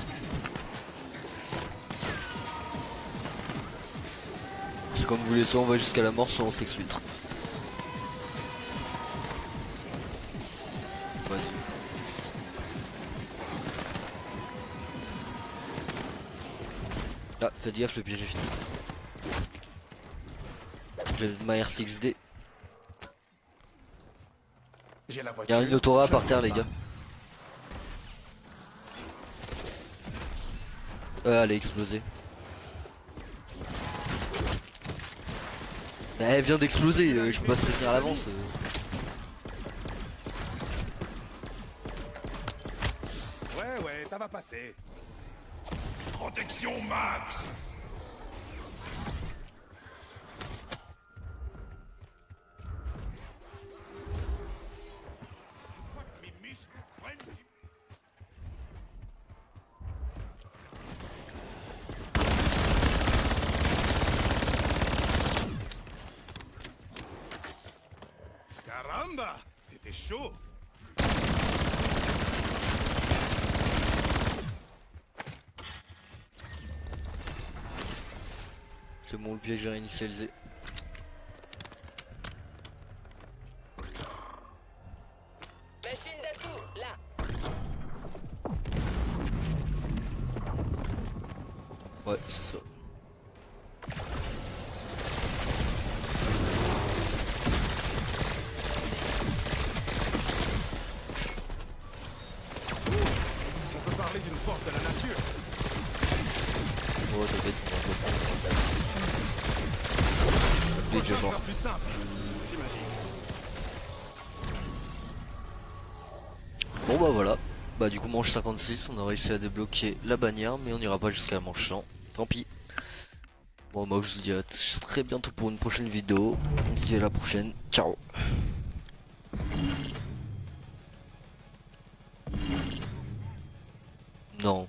C'est comme vous voulez, soit on va jusqu'à la mort, soit on s'exfiltre. Vas-y. Ah, faites gaffe, le piège est fini. J'ai ma R6D. J'ai la Il y voiture. a une autora je par ne terre sais les pas. gars. Elle a explosé. Elle vient d'exploser, je peux pas te prévenir à l'avance. Ouais, ça va passer. Protection max. Mes muscles prennent. Caramba, c'était chaud. C'est bon, le piège est réinitialisé. Machine d'assaut, là. Ouais, c'est ça. On peut parler d'une force de la nature. Oh t'inquiète, on va reprendre. Il est déjà mort. Faire plus simple, j'imagine. Bon bah voilà. Bah du coup manche 56, on a réussi à débloquer la bannière, mais on n'ira pas jusqu'à la manche 100. Tant pis. Bon moi je vous dis à très bientôt pour une prochaine vidéo. On se dit à la prochaine. Ciao. Non.